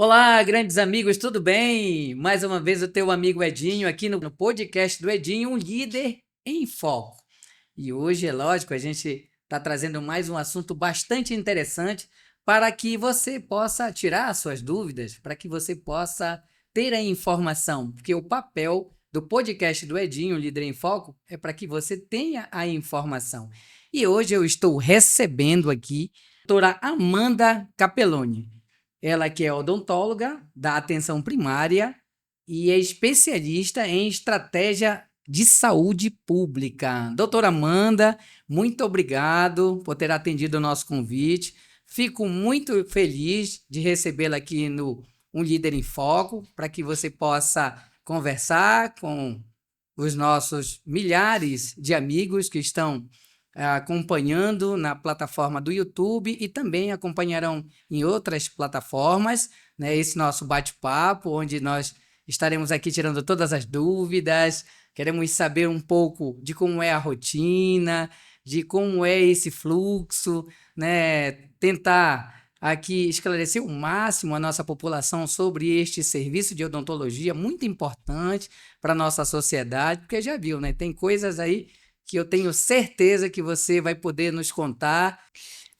Olá, grandes amigos, tudo bem? Mais uma vez o teu amigo Edinho aqui no podcast do Edinho, um líder em foco. E hoje, é lógico, a gente está trazendo mais um assunto bastante interessante para que você possa tirar as suas dúvidas, para que você possa ter a informação, porque o papel do podcast do Edinho, Líder em Foco, é para que você tenha a informação. E hoje eu estou recebendo aqui a doutora Amanda Capelloni. Ela que é odontóloga da atenção primária e é especialista em estratégia de saúde pública. Doutora Amanda, muito obrigado por ter atendido o nosso convite. Fico muito feliz de recebê-la aqui no Um Líder em Foco, para que você possa conversar com os nossos milhares de amigos que estão acompanhando na plataforma do YouTube e também acompanharão em outras plataformas, né, esse nosso bate-papo, onde nós estaremos aqui tirando todas as dúvidas, queremos saber um pouco de como é a rotina, de como é esse fluxo, né, tentar aqui esclarecer o máximo a nossa população sobre este serviço de odontologia muito importante para a nossa sociedade, porque já viu, né, tem coisas aí que eu tenho certeza que você vai poder nos contar.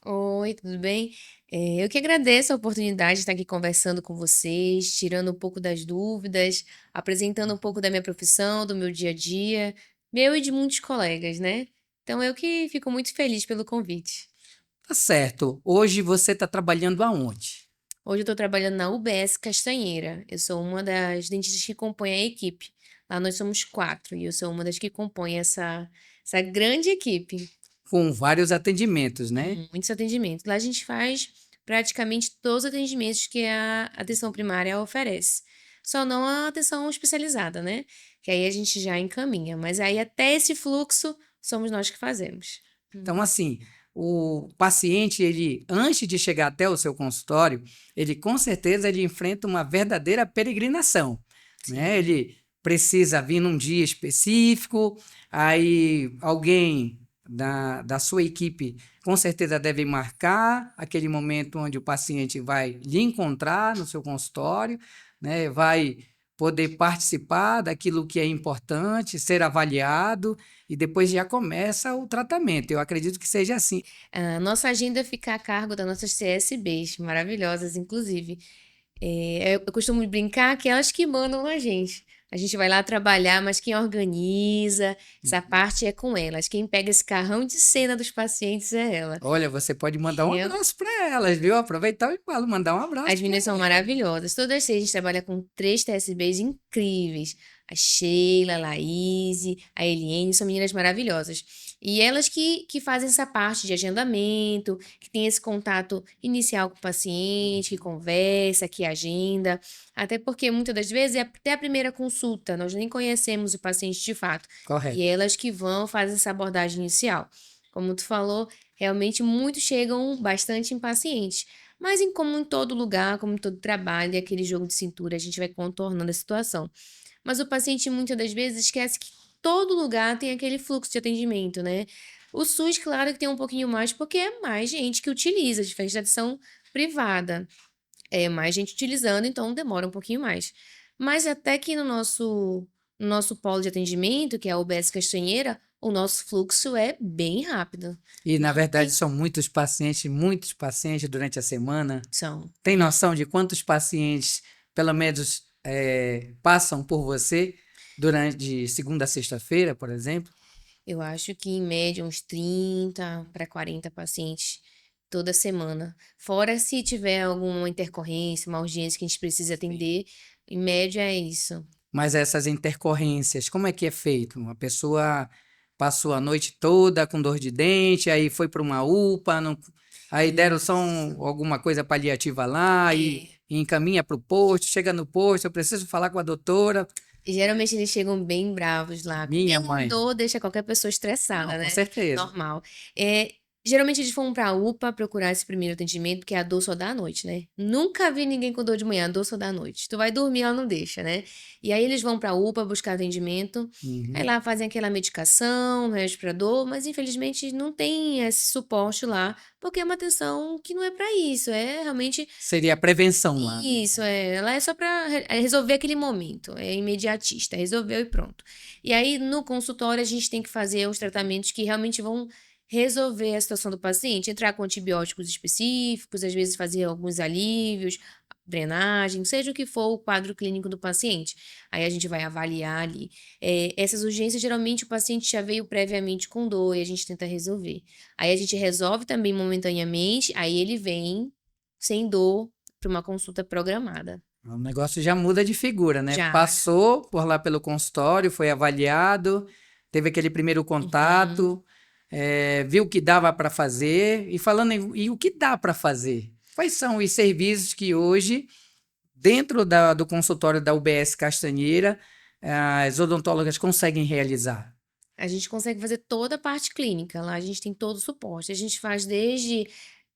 Oi, tudo bem? Eu que agradeço a oportunidade de estar aqui conversando com vocês, tirando um pouco das dúvidas, apresentando um pouco da minha profissão, do meu dia a dia, meu e de muitos colegas, né? Então eu que fico muito feliz pelo convite. Tá certo, hoje você está trabalhando aonde? Hoje eu estou trabalhando na UBS Castanheira. Eu sou uma das dentistas que compõem a equipe. Lá nós somos 4 e eu sou uma das que compõem essa grande equipe. Com vários atendimentos, né? Muitos atendimentos. Lá a gente faz praticamente todos os atendimentos que a atenção primária oferece. Só não a atenção especializada, né? Que aí a gente já encaminha. Mas aí até esse fluxo somos nós que fazemos. Então, assim, o paciente, ele, antes de chegar até o seu consultório, ele com certeza ele enfrenta uma verdadeira peregrinação, né? Sim. Ele precisa vir num dia específico, aí alguém da sua equipe com certeza deve marcar aquele momento onde o paciente vai lhe encontrar no seu consultório, né? Vai poder participar daquilo que é importante, ser avaliado, e depois já começa o tratamento. Eu acredito que seja assim. A nossa agenda fica a cargo das nossas CSBs, maravilhosas, inclusive. Eu costumo brincar que elas que mandam na gente. A gente vai lá trabalhar, mas quem organiza essa parte é com elas. Quem pega esse carrão de cena dos pacientes é ela. Olha, você pode mandar um Eu abraço para elas, viu? Aproveitar e falo, mandar um As abraço para meninas são elas. maravilhosas. Todas as seis a gente trabalha com 3 TSBs incríveis. A Sheila, a Laís, a Eliane, são meninas maravilhosas. E elas que fazem essa parte de agendamento, que tem esse contato inicial com o paciente, que conversa, que agenda. Até porque muitas das vezes é até a primeira consulta, nós nem conhecemos o paciente de fato. E Correto. elas que vão fazer essa abordagem inicial. Como tu falou, realmente muitos chegam bastante impacientes. Mas como em todo lugar, como em todo trabalho, é aquele jogo de cintura, a gente vai contornando a situação. Mas o paciente muitas das vezes esquece que todo lugar tem aquele fluxo de atendimento, né? O SUS, claro que tem um pouquinho mais, porque é mais gente que utiliza, diferente da atenção privada. É mais gente utilizando, então demora um pouquinho mais. Mas até que no nosso polo de atendimento, que é a UBS Castanheira, o nosso fluxo é bem rápido. E, na Não verdade, tem. são muitos pacientes durante a semana. São. Tem noção de quantos pacientes, pelo menos, passam por você durante de segunda a sexta-feira, por exemplo? Eu acho que em média uns 30 para 40 pacientes toda semana. Fora se tiver alguma intercorrência, uma urgência que a gente precisa atender, em média é isso. Mas essas intercorrências, como é que é feito? Uma pessoa passou a noite toda com dor de dente, aí foi para uma UPA, aí deram só Isso. alguma coisa paliativa lá e encaminha para o posto, chega no posto, eu preciso falar com a doutora. E geralmente eles chegam bem bravos lá. Minha Nem mãe. dor deixa qualquer pessoa Não, estressada, com né? certeza. Normal. É, Geralmente eles vão pra UPA procurar esse primeiro atendimento, porque a dor só dá à noite, né? Nunca vi ninguém com dor de manhã, a dor só dá à noite. Tu vai dormir, ela não deixa, né? E aí eles vão pra UPA buscar atendimento, aí Uhum. lá fazem aquela medicação, remédio pra dor, mas infelizmente não tem esse suporte lá, porque é uma atenção que não é pra isso, é realmente Seria a prevenção lá, né? isso, ela é só pra resolver aquele momento, é imediatista, resolveu e pronto. E aí no consultório a gente tem que fazer os tratamentos que realmente vão resolver a situação do paciente, entrar com antibióticos específicos, às vezes fazer alguns alívios, drenagem, seja o que for o quadro clínico do paciente. Aí a gente vai avaliar ali. Essas urgências, geralmente o paciente já veio previamente com dor e a gente tenta resolver. Aí a gente resolve também momentaneamente, aí ele vem sem dor para uma consulta programada. O negócio já muda de figura, né? Já. Passou por lá pelo consultório, foi avaliado, teve aquele primeiro Uhum. contato, viu o que dava para fazer. E falando e o que dá para fazer? Quais são os serviços que hoje, dentro do consultório da UBS Castanheira, as odontólogas conseguem realizar? A gente consegue fazer toda a parte clínica, lá a gente tem todo o suporte. A gente faz desde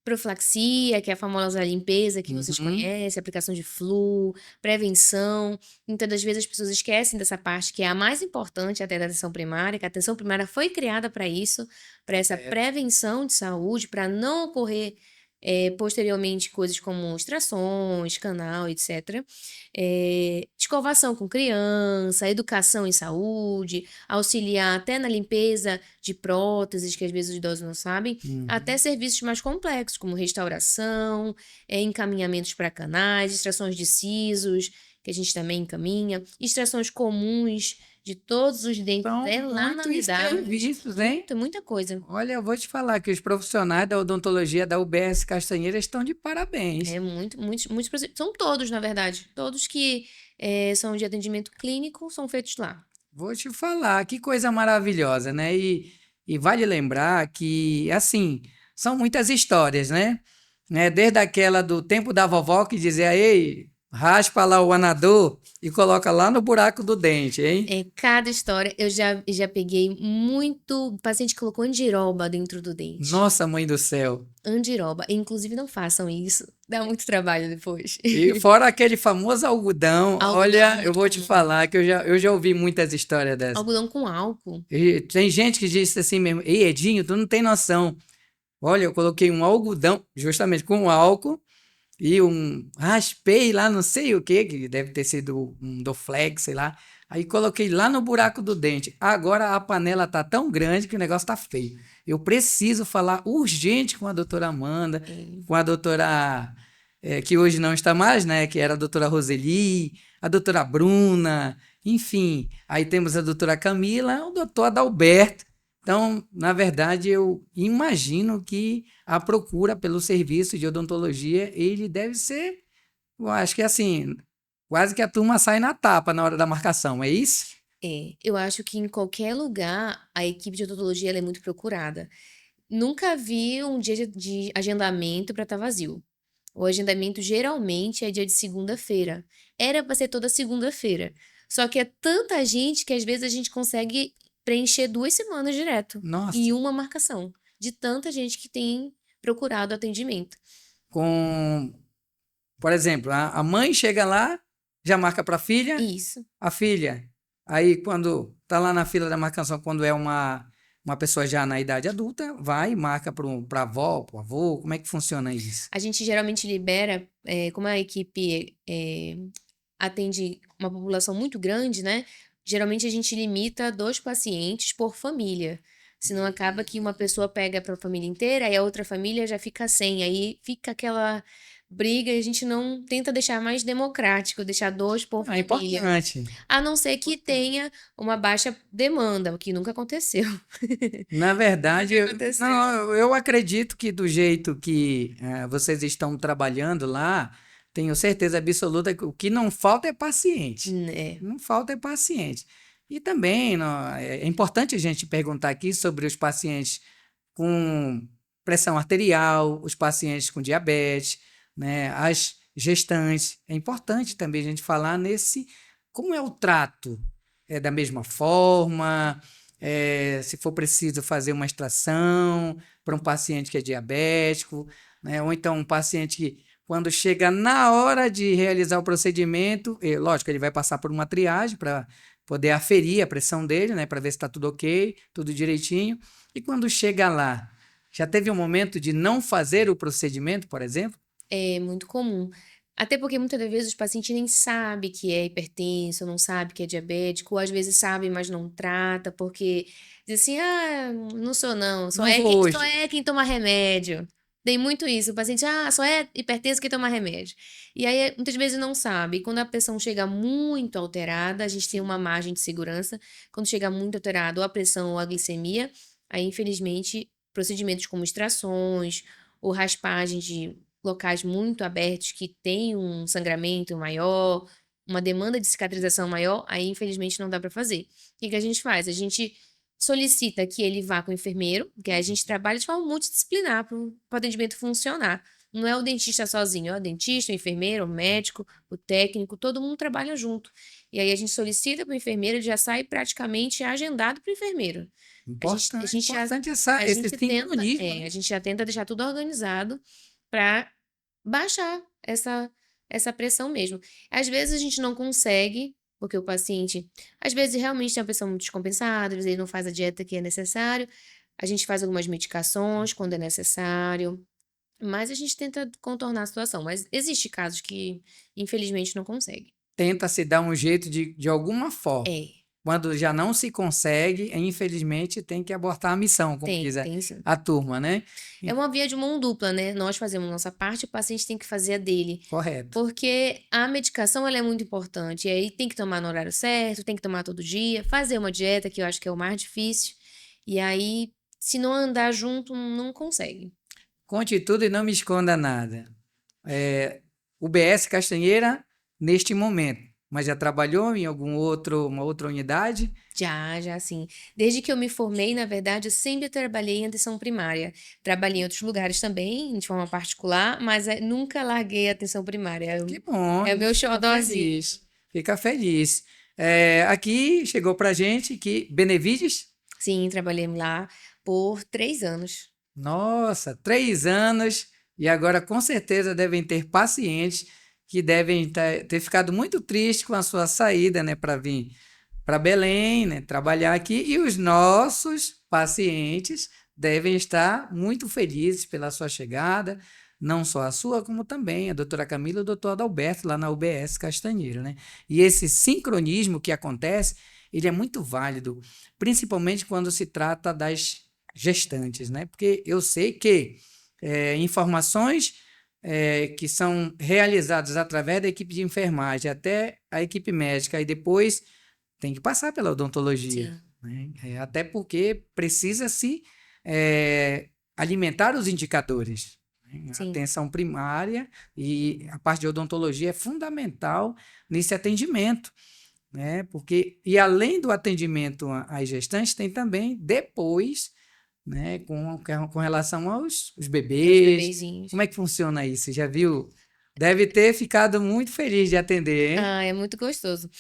profilaxia, que é a famosa limpeza que vocês Uhum. conhecem, aplicação de flu, prevenção. Muitas das vezes as pessoas esquecem dessa parte que é a mais importante até da atenção primária, que a atenção primária foi criada para isso, para essa Correto. prevenção de saúde, para não ocorrer posteriormente coisas como extrações, canal, etc. Escovação com criança, educação em saúde, auxiliar até na limpeza de próteses, que às vezes os idosos não sabem, até Uhum. serviços mais complexos, como restauração, encaminhamentos para canais, extrações de sisos, que a gente também encaminha, extrações comuns de todos os dentes, São lá na muitos unidade. serviços, hein? Muita coisa. Olha, eu vou te falar que os profissionais da odontologia da UBS Castanheira estão de parabéns. Muitos, são todos, na verdade. Todos que são de atendimento clínico são feitos lá. Vou te falar, que coisa maravilhosa, né? E vale lembrar que, assim, são muitas histórias, né? Desde aquela do tempo da vovó que dizia, ei, raspa lá o anador e coloca lá no buraco do dente, hein? Cada história, eu já peguei muito. O paciente colocou andiroba dentro do dente. Nossa, mãe do céu. Andiroba. Inclusive, não façam isso. Dá muito trabalho depois. E fora aquele famoso algodão, olha, Algodão, eu muito vou te comum. falar que eu já ouvi muitas histórias dessas. Algodão com álcool. E tem gente que diz assim mesmo, ei, Edinho, tu não tem noção. Olha, eu coloquei um algodão, justamente com álcool, e raspei lá, não sei o que deve ter sido um Dorflex, sei lá. Aí coloquei lá no buraco do dente. Agora a panela tá tão grande que o negócio tá feio. Eu preciso falar urgente com a doutora Amanda, É, com a doutora, que hoje não está mais, né? Que era a doutora Roseli, a doutora Bruna, enfim. Aí temos a doutora Camila, o doutor Adalberto. Então, na verdade, eu imagino que a procura pelo serviço de odontologia, ele deve ser, eu acho que assim, quase que a turma sai na tapa na hora da marcação, é isso? eu acho que em qualquer lugar a equipe de odontologia ela é muito procurada. Nunca vi um dia de agendamento para estar vazio. O agendamento geralmente é dia de segunda-feira. Era para ser toda segunda-feira. Só que é tanta gente que às vezes a gente consegue preencher 2 semanas direto em Nossa, uma marcação, de tanta gente que tem procurado atendimento. com, por exemplo, a mãe chega lá, já marca para Isso. a filha, aí quando tá lá na fila da marcação, quando é uma pessoa já na idade adulta, vai e marca para avó, para avô, como é que funciona isso? A gente geralmente libera, como a equipe atende uma população muito grande, né? Geralmente a gente limita 2 pacientes por família. Senão acaba que uma pessoa pega para a família inteira e a outra família já fica sem. Aí fica aquela briga e a gente não tenta deixar mais democrático, deixar 2 por Ah, é família. importante. A não ser que tenha uma baixa demanda, o que nunca aconteceu. Na verdade, Nunca aconteceu. não, eu acredito que do jeito que vocês estão trabalhando lá, tenho certeza absoluta que o que não falta é paciente. É. Não falta é paciente. E também não, é importante a gente perguntar aqui sobre os pacientes com pressão arterial, os pacientes com diabetes, né, as gestantes. É importante também a gente falar nesse como é o trato. É da mesma forma? se for preciso fazer uma extração para um paciente que é diabético, né? Ou então um paciente que, quando chega na hora de realizar o procedimento, lógico, ele vai passar por uma triagem para poder aferir a pressão dele, né? Para ver se está tudo ok, tudo direitinho. E quando chega lá, já teve um momento de não fazer o procedimento, por exemplo? É muito comum. Até porque muitas das vezes os pacientes nem sabem que é hipertenso, não sabe que é diabético, ou às vezes sabe, mas não trata, porque diz assim: "Ah, não sou não, Não vou só hoje. é quem toma remédio". Tem muito isso, o paciente: "Ah, só é hipertenso quem toma remédio". E aí, muitas vezes não sabe. E quando a pressão chega muito alterada, a gente tem uma margem de segurança. Quando chega muito alterado, ou a pressão ou a glicemia, aí infelizmente procedimentos como extrações ou raspagem de locais muito abertos que têm um sangramento maior, uma demanda de cicatrização maior, aí infelizmente não dá para fazer. O que que a gente faz? A gente solicita que ele vá com o enfermeiro, que aí a gente trabalha de forma multidisciplinar para o atendimento funcionar. Não é o dentista sozinho, é o dentista, o enfermeiro, o médico, o técnico, todo mundo trabalha junto. E aí a gente solicita para o enfermeiro, ele já sai praticamente agendado para o enfermeiro. A Importante, gente já, importante a esse gente tenta, sincronismo, né? a gente já tenta deixar tudo organizado para baixar essa pressão mesmo. Às vezes a gente não consegue, porque o paciente, às vezes realmente tem uma pressão muito descompensada, às vezes ele não faz a dieta que é necessário. A gente faz algumas medicações quando é necessário, mas a gente tenta contornar a situação. Mas existe casos que, infelizmente, não consegue. Tenta se dar um jeito de alguma forma. É, Quando já não se consegue, infelizmente, tem que abortar a missão, como diz tem sim. a turma, né? É uma via de mão dupla, né? Nós fazemos nossa parte, o paciente tem que fazer a dele. Correto. Porque a medicação ela é muito importante. E aí tem que tomar no horário certo, tem que tomar todo dia, fazer uma dieta, que eu acho que é o mais difícil. E aí, se não andar junto, não consegue. Conte tudo e não me esconda nada. UBS Castanheira, neste momento, mas já trabalhou em uma outra unidade? Já assim. Desde que eu me formei, na verdade, eu sempre trabalhei em atenção primária. Trabalhei em outros lugares também, de forma particular, mas nunca larguei a atenção primária. Que bom, a É o meu gente fica xodózinho. feliz. Fica feliz. Aqui chegou pra gente que Benevides, Sim, trabalhei lá por 3 anos. nossa, 3 anos, e agora com certeza devem ter pacientes que devem ter ficado muito tristes com a sua saída, né, para vir para Belém, né, trabalhar aqui, e os nossos pacientes devem estar muito felizes pela sua chegada, não só a sua, como também a doutora Camila e o doutor Adalberto, lá na UBS Castanheira, né? E esse sincronismo que acontece, ele é muito válido, principalmente quando se trata das gestantes, né? Porque eu sei que informações que são realizadas através da equipe de enfermagem até a equipe médica e depois tem que passar pela odontologia, Sim, né? Até porque precisa se alimentar os indicadores, né? A sim. atenção primária e a parte de odontologia é fundamental nesse atendimento, né? Porque, e além do atendimento às gestantes, tem também depois, né, com relação aos os É os bebês. bebezinhos. Como é que funciona isso? Você já viu? Deve ter ficado muito feliz de atender, hein? Ah, é muito gostoso.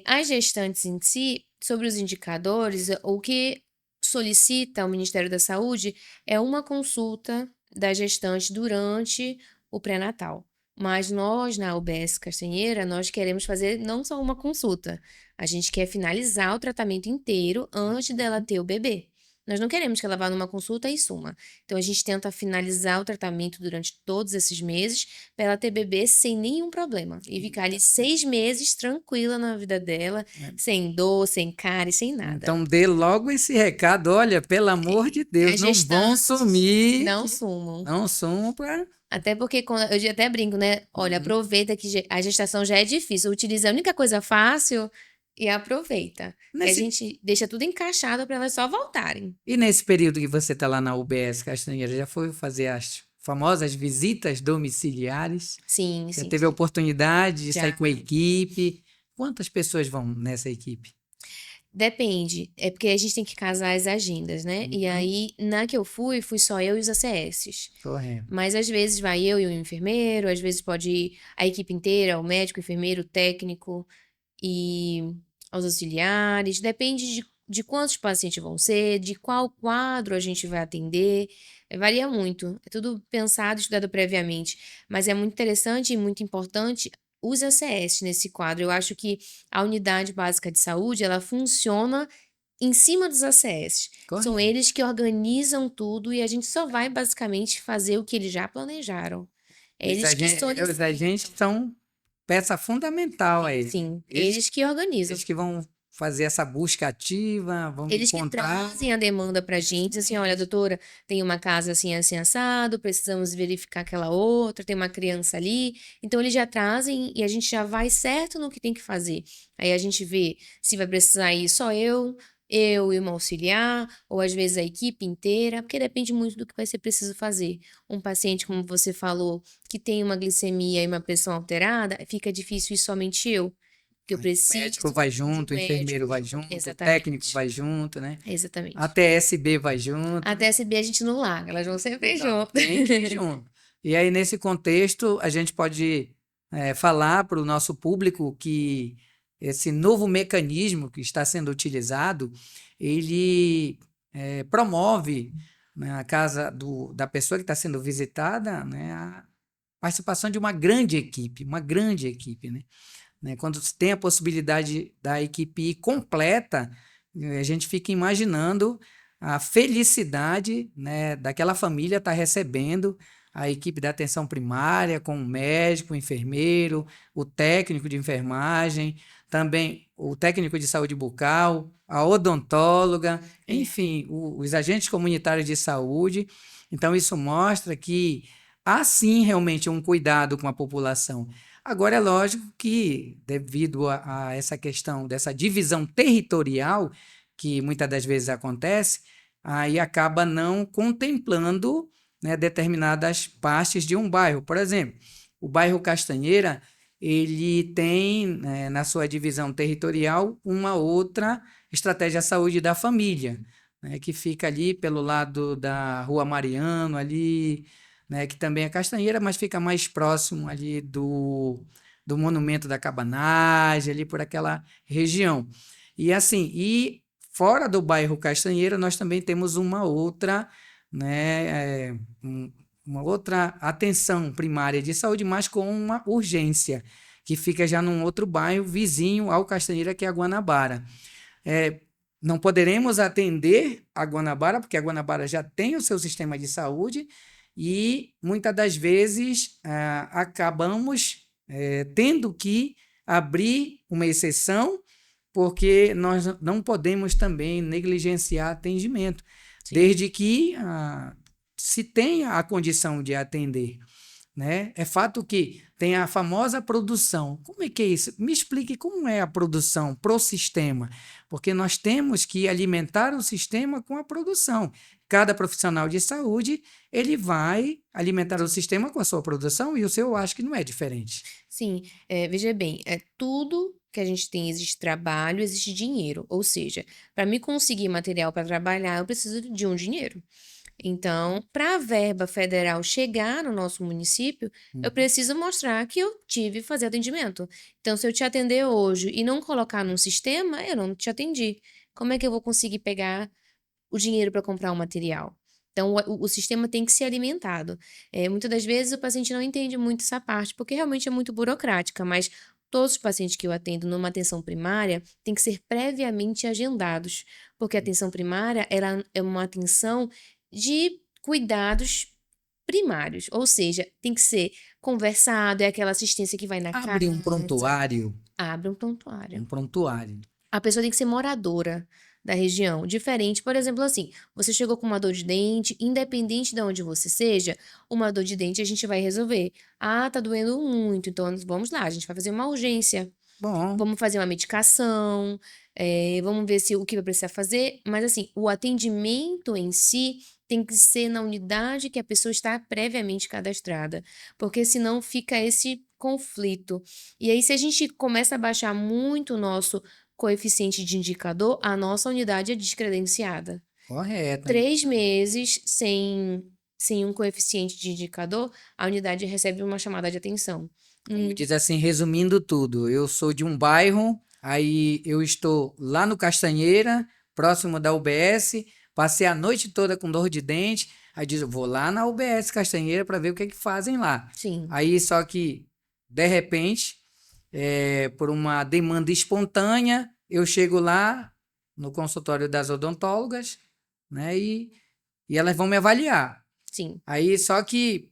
As gestantes em si, sobre os indicadores, o que solicita o Ministério da Saúde é uma consulta da gestante durante o pré-natal. Mas nós, na UBS Castanheira, nós queremos fazer não só uma consulta, a gente quer finalizar o tratamento inteiro antes dela ter o bebê. Nós não queremos que ela vá numa consulta e suma. Então a gente tenta finalizar o tratamento durante todos esses meses para ela ter bebê sem nenhum problema e ficar ali 6 meses tranquila na vida dela, sem dor, sem cárie, sem nada. Então dê logo esse recado, olha, pelo amor de Deus, As não vão gestantes sumir, não sumam. não sumam para... Até porque eu até brinco, né? Olha, aproveita que a gestação já é difícil, utiliza a única coisa fácil e aproveita. Que a Nesse, gente deixa tudo encaixado para elas só voltarem. e nesse período que você está lá na UBS Castanheira, já foi fazer as famosas visitas domiciliares? Sim, Já sim, teve a sim. oportunidade de sair Já. com a equipe? Quantas pessoas vão nessa equipe? Depende, é porque a gente tem que casar as agendas, né? E Uhum, aí, na que eu fui só eu e os ACS. correto. Mas às vezes vai eu e o enfermeiro, às vezes pode ir a equipe inteira, o médico, o enfermeiro, o técnico e os auxiliares. Depende de quantos pacientes vão ser, de qual quadro a gente vai atender, varia muito. É tudo pensado, estudado previamente, mas é muito interessante e muito importante os ACS nesse quadro. Eu acho que a unidade básica de saúde, ela funciona em cima dos ACS. São Correto. eles que organizam tudo e a gente só vai basicamente fazer o que eles já planejaram. É eles que Os agentes são peça fundamental aí. sim, Eles, eles que organizam. eles que vão fazer essa busca ativa, vão Eles que encontrar. trazem a demanda pra gente, assim: "Olha, doutora, tem uma casa assim, assim, assado, precisamos verificar aquela outra, tem uma criança ali". Então eles já trazem e a gente já vai certo no que tem que fazer. Aí a gente vê se vai precisar ir só eu e uma auxiliar, ou às vezes a equipe inteira, porque depende muito do que vai ser preciso fazer. Um paciente, como você falou, que tem uma glicemia e uma pressão alterada, fica difícil ir somente eu, porque eu Aí o médico preciso vai de um junto, o enfermeiro médico. vai junto, o técnico Exatamente, vai junto, né? A exatamente. TSB vai junto. Até SB a gente não larga, elas vão sempre Então, junto. tem que ir junto. E aí, nesse contexto, a gente pode falar para o nosso público que esse novo mecanismo que está sendo utilizado, ele promove na casa da pessoa que está sendo visitada, né, a participação de uma grande equipe, né? Quando se tem a possibilidade da equipe ir completa, a gente fica imaginando a felicidade, né, daquela família estar recebendo a equipe da atenção primária, com o médico, o enfermeiro, o técnico de enfermagem, também o técnico de saúde bucal, a odontóloga, É, enfim, os agentes comunitários de saúde. Então, isso mostra que há sim realmente um cuidado com a população. Agora, é lógico que, devido a essa questão dessa divisão territorial, que muitas das vezes acontece, aí acaba não contemplando, né, determinadas partes de um bairro. Por exemplo, o bairro Castanheira, ele tem, né, na sua divisão territorial, uma outra estratégia saúde da família, né, que fica ali pelo lado da Rua Mariano, ali, né, que também é Castanheira, mas fica mais próximo ali do Monumento da Cabanagem, ali por aquela região. E assim, fora do bairro Castanheira, nós também temos uma outra, né, uma outra atenção primária de saúde, mas com uma urgência, que fica já num outro bairro vizinho ao Castanheira, que é a Guanabara. É, não poderemos atender a Guanabara, porque a Guanabara já tem o seu sistema de saúde e muitas das vezes acabamos tendo que abrir uma exceção, porque nós não podemos também negligenciar atendimento, sim. desde que se tenha a condição de atender, né? É fato que tem a famosa produção. Como é que é isso? Me explique como é a produção pro sistema, porque nós temos que alimentar o sistema com a produção. Cada profissional de saúde, ele vai alimentar o sistema com a sua produção e o seu eu acho que não é diferente. Sim, veja bem, é tudo que a gente tem, existe trabalho, existe dinheiro, ou seja, para me conseguir material para trabalhar, eu preciso de um dinheiro. Então, para a verba federal chegar no nosso município, eu Uhum. preciso mostrar que eu tive fazer atendimento. Então, se eu te atender hoje e não colocar num sistema, eu não te atendi. Como é que eu vou conseguir pegar o dinheiro para comprar o material? Então, o sistema tem que ser alimentado. Muitas das vezes o paciente não entende muito essa parte, porque realmente é muito burocrática, mas todos os pacientes que eu atendo numa atenção primária têm que ser previamente agendados, porque a atenção primária ela é uma atenção de cuidados primários, ou seja, tem que ser conversado, é aquela assistência que vai na Abre um casa, prontuário, abre um prontuário. um prontuário. A pessoa tem que ser moradora da região, diferente, por exemplo, assim, você chegou com uma dor de dente, independente de onde você seja, uma dor de dente a gente vai resolver. Ah, tá doendo muito, então vamos lá, a gente vai fazer uma urgência. Bom, Vamos fazer uma medicação, vamos ver se o que vai precisar fazer, mas assim, o atendimento em si tem que ser na unidade que a pessoa está previamente cadastrada, porque senão fica esse conflito. E aí, se a gente começa a baixar muito o nosso coeficiente de indicador, a nossa unidade é descredenciada. correto. 3 meses sem um coeficiente de indicador, a unidade recebe uma chamada de atenção. Como diz assim, resumindo tudo, eu sou de um bairro, aí eu estou lá no Castanheira, próximo da UBS, passei a noite toda com dor de dente, aí diz, eu vou lá na UBS Castanheira para ver o que é que fazem lá. Sim. Aí só que, de repente, por uma demanda espontânea, eu chego lá no consultório das odontólogas, né, e elas vão me avaliar. Sim. Aí só que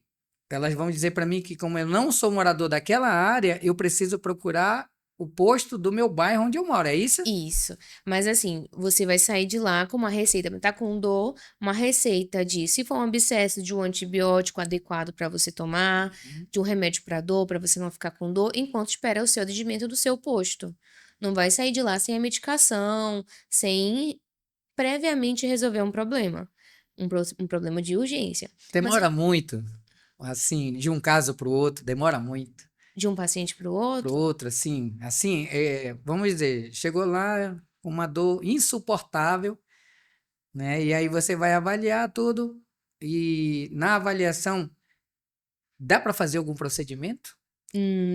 elas vão dizer para mim que como eu não sou morador daquela área, eu preciso procurar o posto do meu bairro onde eu moro, é isso? Isso. Mas assim, você vai sair de lá com uma receita, tá com dor, uma receita de, se for um abscesso, de um antibiótico adequado para você tomar, de um remédio para dor, para você não ficar com dor, enquanto espera o seu atendimento do seu posto. Não vai sair de lá sem a medicação, sem previamente resolver um problema. Um problema de urgência. Mas Demora muito, assim, de um caso para o outro, demora muito. de um paciente para o Para o outro, outro, assim, vamos dizer, chegou lá com uma dor insuportável, né? E aí você vai avaliar tudo e na avaliação dá para fazer algum procedimento?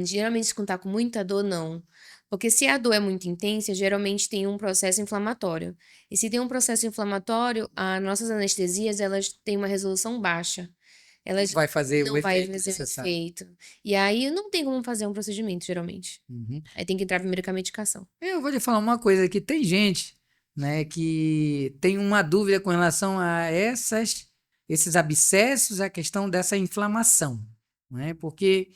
geralmente se contar com muita dor, não. Porque se a dor é muito intensa, geralmente tem um processo inflamatório. E se tem um processo inflamatório, as nossas anestesias, elas têm uma resolução baixa. Elas Vai fazer o não vai efeito fazer o necessário. efeito. E aí não tem como fazer um procedimento, geralmente. Uhum. Aí tem que entrar primeiro com a medicação. Eu vou lhe falar uma coisa que tem gente, né, que tem uma dúvida com relação a esses abscessos, a questão dessa inflamação, né? Porque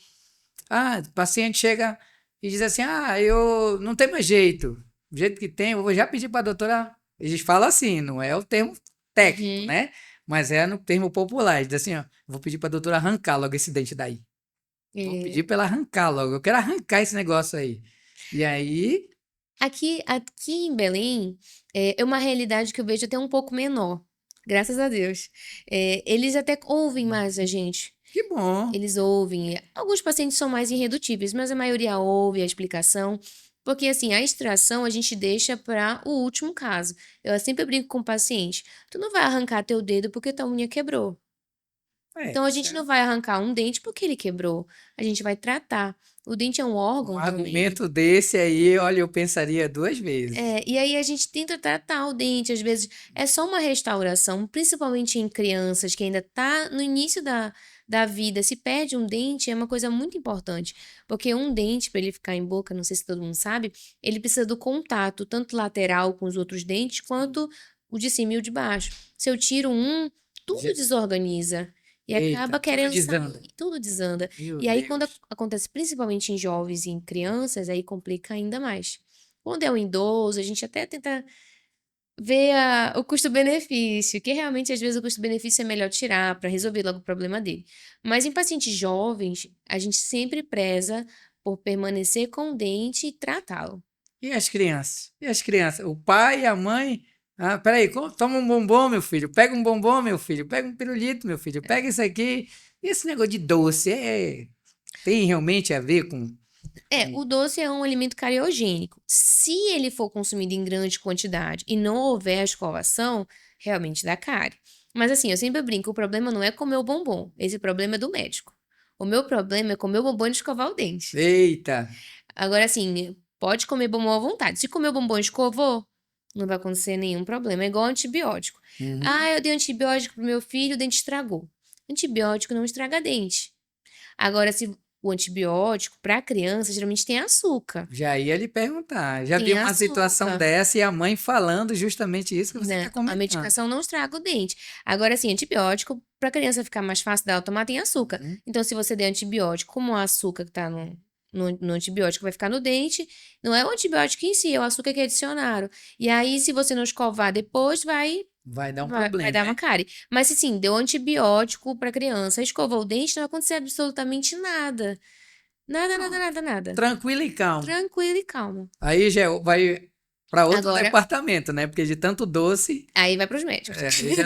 o paciente chega e diz assim: eu não tenho mais jeito. Do jeito que tem, eu vou já pedir para a doutora. Eles falam assim, não é o termo técnico, Uhum. né? Mas é no termo popular. Eles dizem assim: ó, vou pedir para a doutora arrancar logo esse dente daí. Vou É, pedir para ela arrancar logo. Eu quero arrancar esse negócio aí. E aí, aqui em Belém, é uma realidade que eu vejo até um pouco menor. Graças a Deus. Eles até ouvem mais a gente. que bom. Eles ouvem. Alguns pacientes são mais irredutíveis, mas a maioria ouve a explicação. Porque, assim, a extração a gente deixa para o último caso. Eu sempre brinco com o paciente: tu não vai arrancar teu dedo porque tua unha quebrou. Então, a Isso gente é não vai arrancar um dente porque ele quebrou. A gente vai tratar. O dente é um um órgão também. argumento desse aí, olha, eu pensaria duas vezes. E aí a gente tenta tratar o dente, às vezes é só uma restauração, principalmente em crianças que ainda tá no início da vida, se perde um dente é uma coisa muito importante, porque um dente, para ele ficar em boca, não sei se todo mundo sabe, ele precisa do contato, tanto lateral com os outros dentes, quanto o de cima e o de baixo. Se eu tiro um, tudo Je- desorganiza. E Eita, acaba tudo querendo desanda. sair, tudo desanda. Meu E aí, quando Deus. acontece principalmente em jovens e em crianças, aí complica ainda mais. Quando é um idoso, a gente até tenta ver o custo-benefício, que realmente às vezes o custo-benefício é melhor tirar para resolver logo o problema dele. Mas em pacientes jovens, a gente sempre preza por permanecer com o dente e tratá-lo. E as crianças? E as crianças? O pai e a mãe. Peraí, toma um bombom, meu filho. Pega um bombom, meu filho. Pega um pirulito, meu filho. Pega isso aqui. E esse negócio de doce tem realmente a ver com- O doce é um alimento cariogênico. Se ele for consumido em grande quantidade e não houver a escovação, realmente dá cárie. Mas assim, eu sempre brinco, o problema não é comer o bombom, esse problema é do médico. O meu problema é comer o bombom e escovar o dente. Eita. Agora, assim, pode comer bombom à vontade. Se comer o bombom e escovou, não vai acontecer nenhum problema. É igual antibiótico. Uhum. Eu dei antibiótico pro meu filho, o dente estragou. Antibiótico não estraga dente. Agora, se o antibiótico para criança geralmente tem açúcar. Já ia lhe perguntar. Já vi Tem uma situação açúcar. dessa e a mãe falando justamente isso que você está Né? A comentando. medicação não estraga o dente. Agora, assim, antibiótico, para criança ficar mais fácil dela tomar, tem açúcar. Uhum. Então, se você der antibiótico, como o açúcar que tá no antibiótico vai ficar no dente, não é o antibiótico em si, é o açúcar que adicionaram. E aí, se você não escovar depois, Vai dar um vai problema, dar uma né? cárie. Mas, se sim, deu antibiótico para criança, escovou o dente, não vai acontecer absolutamente nada. Nada, nada, Pronto. nada, nada. Tranquilo e calmo. Tranquilo e calmo. Aí já vai para outro Agora, departamento, né? Porque de tanto doce, aí vai para os médicos. aí já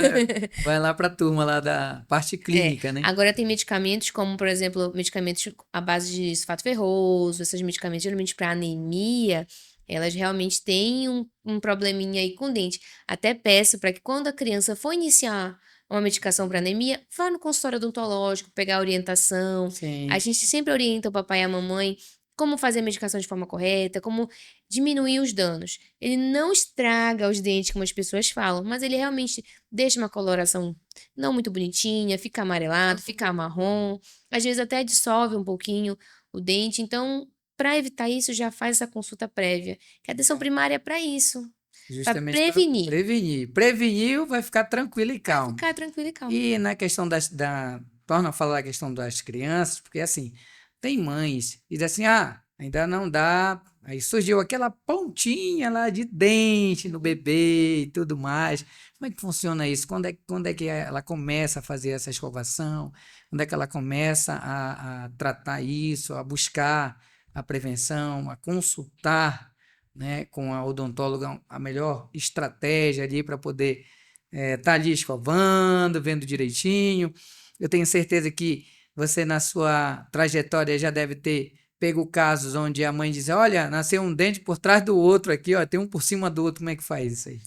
vai lá para a turma lá da parte clínica, né? Agora tem medicamentos como, por exemplo, medicamentos à base de sulfato ferroso, esses medicamentos geralmente para anemia, elas realmente têm um probleminha aí com o dente. Até peço para que quando a criança for iniciar uma medicação para anemia, vá no consultório odontológico, pegar a orientação. A Sim. gente sempre orienta o papai e a mamãe como fazer a medicação de forma correta, como diminuir os danos. Ele não estraga os dentes, como as pessoas falam, mas ele realmente deixa uma coloração não muito bonitinha, fica amarelado, fica marrom, às vezes até dissolve um pouquinho o dente. Então, para evitar isso, já faz essa consulta prévia, que a atenção primária é para isso, para Justamente para prevenir. prevenir. Preveniu, vai ficar tranquilo e calmo. Ficar tranquilo e calmo. E na questão torna a falar a questão das crianças, porque assim, tem mães que dizem assim, ainda não dá, aí surgiu aquela pontinha lá de dente no bebê e tudo mais. Como é que funciona isso? Quando é que ela começa a fazer essa escovação? Quando é que ela começa a tratar isso, a buscar a prevenção, a consultar, né, com a odontóloga a melhor estratégia ali para poder tá ali escovando, vendo direitinho. Eu tenho certeza que você, na sua trajetória, já deve ter pego casos onde a mãe diz: Olha, nasceu um dente por trás do outro aqui, ó, tem um por cima do outro. Como é que faz isso aí?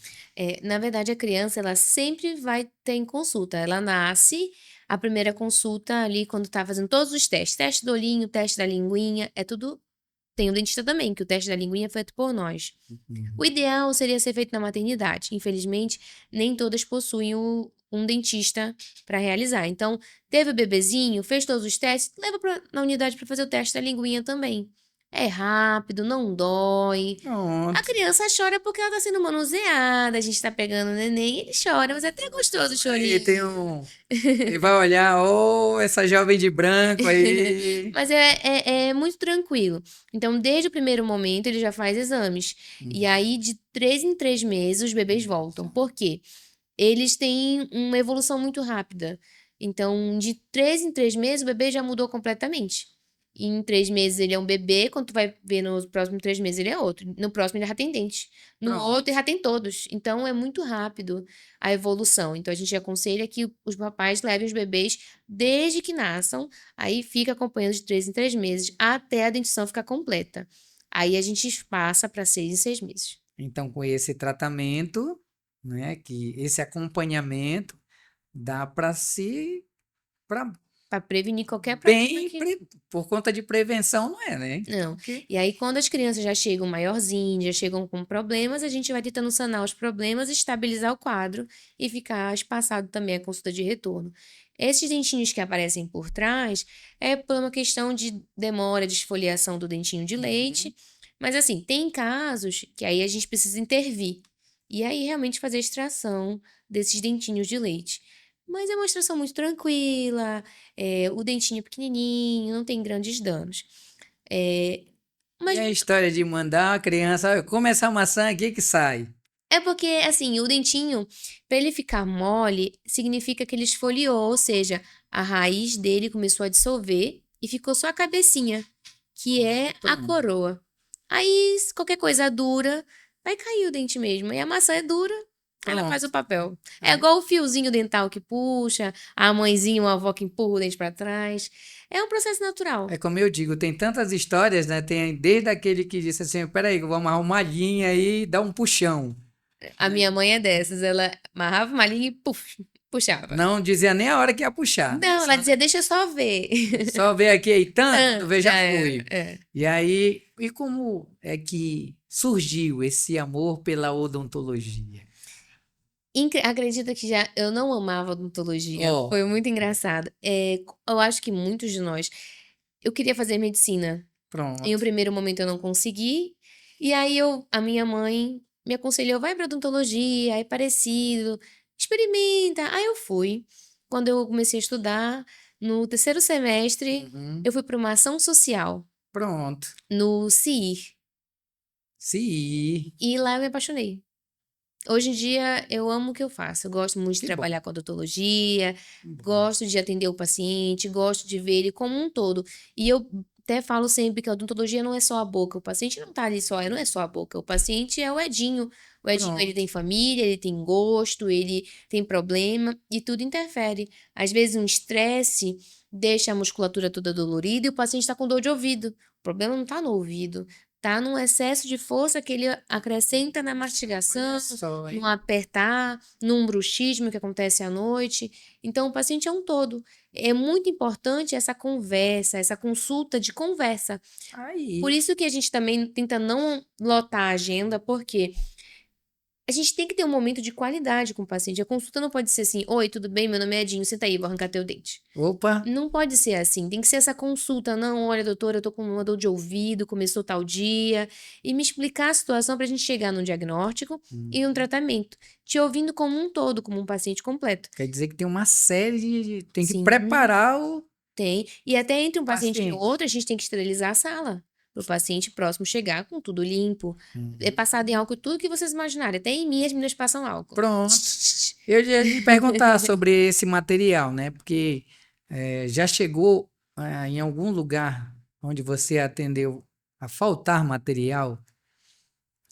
Na verdade, a criança, ela sempre vai ter em consulta. Ela nasce, a primeira consulta ali, quando tá fazendo todos os testes, teste do olhinho, teste da linguinha, é tudo. Tem o dentista também, que o teste da linguinha é feito por nós. O ideal seria ser feito na maternidade. Infelizmente, nem todas possuem um dentista para realizar. Então, teve o bebezinho, fez todos os testes, leva na unidade para fazer o teste da linguinha também. É rápido, não dói. A Pronto. criança chora porque ela tá sendo manuseada, a gente tá pegando o neném, ele chora, mas é até gostoso o Aí chorinho. tem um. Ele vai olhar, essa jovem de branco aí. Mas é muito tranquilo. Então, desde o primeiro momento, ele já faz exames. E aí, de 3 em 3 meses, os bebês voltam. Por quê? Eles têm uma evolução muito rápida. Então, de 3 em 3 meses, o bebê já mudou completamente. Em 3 meses ele é um bebê, quando tu vai ver nos próximos 3 meses ele é outro. No próximo ele já tem dente. No Pronto. outro ele já tem todos. Então é muito rápido a evolução. Então a gente aconselha que os papais levem os bebês desde que nasçam, aí fica acompanhando de 3 em 3 meses até a dentição ficar completa. Aí a gente passa para 6 em 6 meses. Então, com esse tratamento, né, que esse acompanhamento, dá para se. Pra Para prevenir qualquer problema bem, que. por conta de prevenção, não é, né? Não. Porque E aí, quando as crianças já chegam maiorzinhas, já chegam com problemas, a gente vai tentando sanar os problemas, estabilizar o quadro e ficar espaçado também a consulta de retorno. Esses dentinhos que aparecem por trás é por uma questão de demora de esfoliação do dentinho de leite. Mas assim, tem casos que aí a gente precisa intervir. E aí realmente fazer a extração desses dentinhos de leite. Mas é uma extração muito tranquila, o dentinho é pequenininho, não tem grandes danos. É, e mas a história de mandar a criança, "Olha, come essa maçã aqui que sai." é porque, assim, o dentinho, para ele ficar mole, significa que ele esfoliou, ou seja, a raiz dele começou a dissolver e ficou só a cabecinha, que é a Pronto. coroa. Aí, se qualquer coisa dura, vai cair o dente mesmo. E a maçã é dura, ela faz o papel. É igual o fiozinho dental que puxa, a mãezinha ou a avó que empurra o dente para trás. É um processo natural. É como eu digo, tem tantas histórias, né? Tem desde aquele que disse assim, peraí, eu vou amarrar uma linha aí e dar um puxão. A minha mãe é dessas, ela amarrava uma linha e puxava. Não dizia nem a hora que ia puxar, né? Não, ela dizia, deixa eu só ver. Só ver aqui aí, tanto, quando vê, já Já era. foi. É. E aí, e como é que surgiu esse amor pela odontologia? Acredita que já eu não amava odontologia. Ó, Foi muito engraçado. Eu acho que muitos de nós. Eu queria fazer medicina. Em um pronto. primeiro momento eu não consegui. E aí a minha mãe me aconselhou, vai para odontologia, é parecido, experimenta. Aí eu fui. Quando eu comecei a estudar, no terceiro semestre, Uhum. eu fui para uma ação social Pronto. no CIR. Sim. E lá eu me apaixonei. Hoje em dia eu amo o que eu faço. Eu gosto muito de Que bom. trabalhar com odontologia, gosto de atender o paciente, gosto de ver ele como um todo. E eu até falo sempre que a odontologia não é só a boca. O paciente não tá ali só, não é só a boca. O paciente é o Edinho. O Edinho, ele Pronto. tem família, ele tem gosto, ele tem problema e tudo interfere. Às vezes um estresse deixa a musculatura toda dolorida e o paciente está com dor de ouvido. O problema não está no ouvido. tá num excesso de força que ele acrescenta na Olha mastigação, só, no hein? apertar, num bruxismo que acontece à noite. Então, o paciente é um todo. É muito importante essa conversa, essa consulta de conversa. Por Aí, isso que a gente também tenta não lotar a agenda, porque a gente tem que ter um momento de qualidade com o paciente. A consulta não pode ser assim: oi, tudo bem? Meu nome é Edinho, senta aí, vou arrancar teu dente. opa, Não pode ser assim, tem que ser essa consulta. Não, olha, doutora, eu tô com uma dor de ouvido, começou tal dia. E me explicar a situação para a gente chegar num diagnóstico e um tratamento. Te ouvindo como um todo, como um paciente completo. quer dizer que tem uma série tem que Sim, preparar o tem. E até entre um paciente e paciente. outro, a gente tem que esterilizar a sala. Para o paciente próximo chegar com tudo limpo. É Hum. passado em álcool tudo que vocês imaginarem. Até em mim as meninas passam álcool. Pronto. Eu ia lhe perguntar sobre esse material, né? Porque já chegou em algum lugar onde você atendeu a faltar material,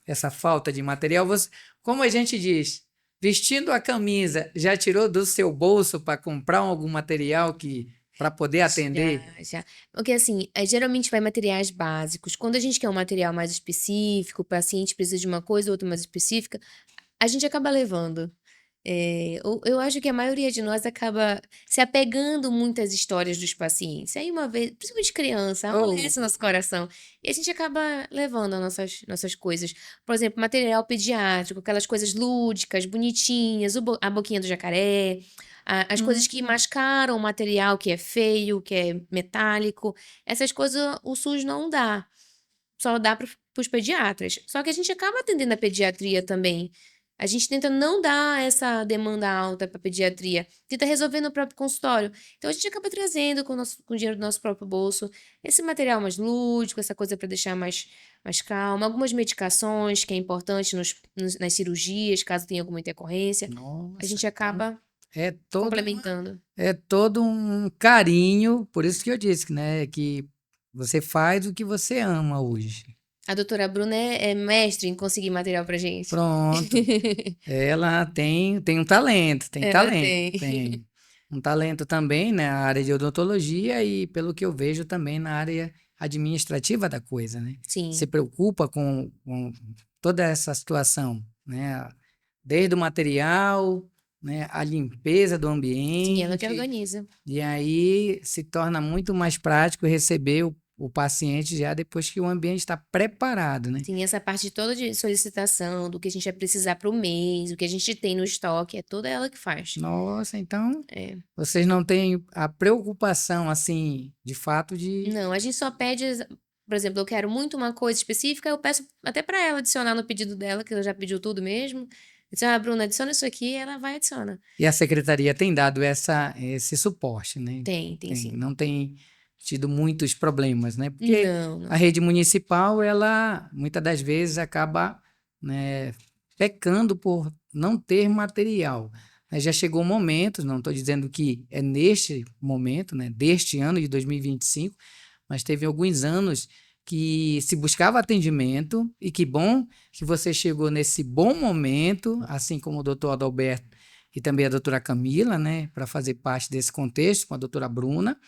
essa falta de material, você, como a gente diz, vestindo a camisa, já tirou do seu bolso para comprar algum material que para poder Já, atender? já. Porque assim, geralmente vai materiais básicos. Quando a gente quer um material mais específico, o paciente precisa de uma coisa ou outra mais específica, a gente acaba levando. Eu acho que a maioria de nós acaba se apegando muito às histórias dos pacientes. Aí uma vez, principalmente criança, Ou, amolece o nosso coração. E a gente acaba levando as nossas coisas. Por exemplo, material pediátrico, aquelas coisas lúdicas, bonitinhas, a boquinha do jacaré, as coisas que hum, mascaram o material que é feio, que é metálico. Essas coisas o SUS não dá. Só dá para os pediatras. Só que a gente acaba atendendo a pediatria também. A gente tenta não dar essa demanda alta para pediatria, tenta resolver no próprio consultório. Então a gente acaba trazendo com o dinheiro do nosso próprio bolso esse material mais lúdico, essa coisa para deixar mais calma, algumas medicações que é importante nas cirurgias, caso tenha alguma intercorrência. A nossa, gente então acaba é todo complementando. é todo um carinho, por isso que eu disse, né, que você faz o que você ama hoje. A doutora Bruna é mestre em conseguir material pra gente. Pronto. Ela tem um talento, tem Ela talento, tem. tem um talento também na área de odontologia e, pelo que eu vejo, também na área administrativa da coisa, né? Se Sim. preocupa com toda essa situação, né? Desde o material, né? A limpeza do Sim, ela que ambiente, organiza. e aí se torna muito mais prático receber o paciente já depois que o ambiente está preparado, né? Sim, essa parte toda de solicitação, do que a gente vai precisar para o mês, o que a gente tem no estoque, é toda ela que faz. Nossa, então É. vocês não têm a preocupação, assim, de fato de. Não, a gente só pede, por exemplo, eu quero muito uma coisa específica, eu peço até para ela adicionar no pedido dela, que ela já pediu tudo mesmo. Eu disse, Bruna, adiciona isso aqui, ela vai e adiciona. E a secretaria tem dado esse suporte, né? Tem Tem, sim. não tem tido muitos problemas, né? Porque Não, a não. rede municipal, ela muitas das vezes acaba, né, pecando por não ter material. Aí já chegou momentos, não estou dizendo que é neste momento, né, deste ano de 2025, mas teve alguns anos que se buscava atendimento e que bom que você chegou nesse bom momento, assim como o doutor Adalberto e também a doutora Camila, né, para fazer parte desse contexto com a doutora Bruna.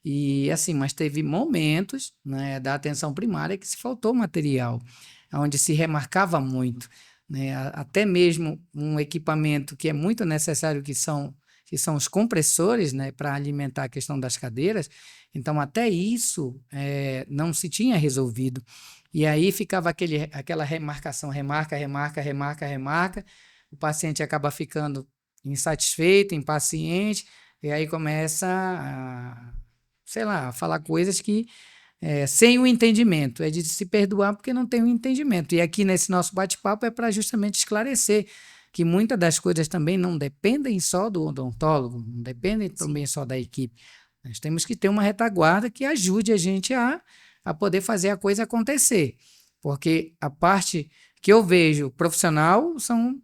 E assim, mas teve momentos, né, da atenção primária que se faltou material, onde se remarcava muito, né, até mesmo um equipamento que é muito necessário, que são os compressores, né, para alimentar a questão das cadeiras. Então, até isso não se tinha resolvido. E aí ficava aquela remarcação, remarca, remarca, remarca, remarca. O paciente acaba ficando insatisfeito, impaciente, e aí começa sei lá, falar coisas que sem o entendimento, é de se perdoar porque não tem o entendimento. E aqui nesse nosso bate-papo é para justamente esclarecer que muitas das coisas também não dependem só do odontólogo, não dependem também Sim. só da equipe. Nós temos que ter uma retaguarda que ajude a gente a poder fazer a coisa acontecer. Porque a parte que eu vejo profissional são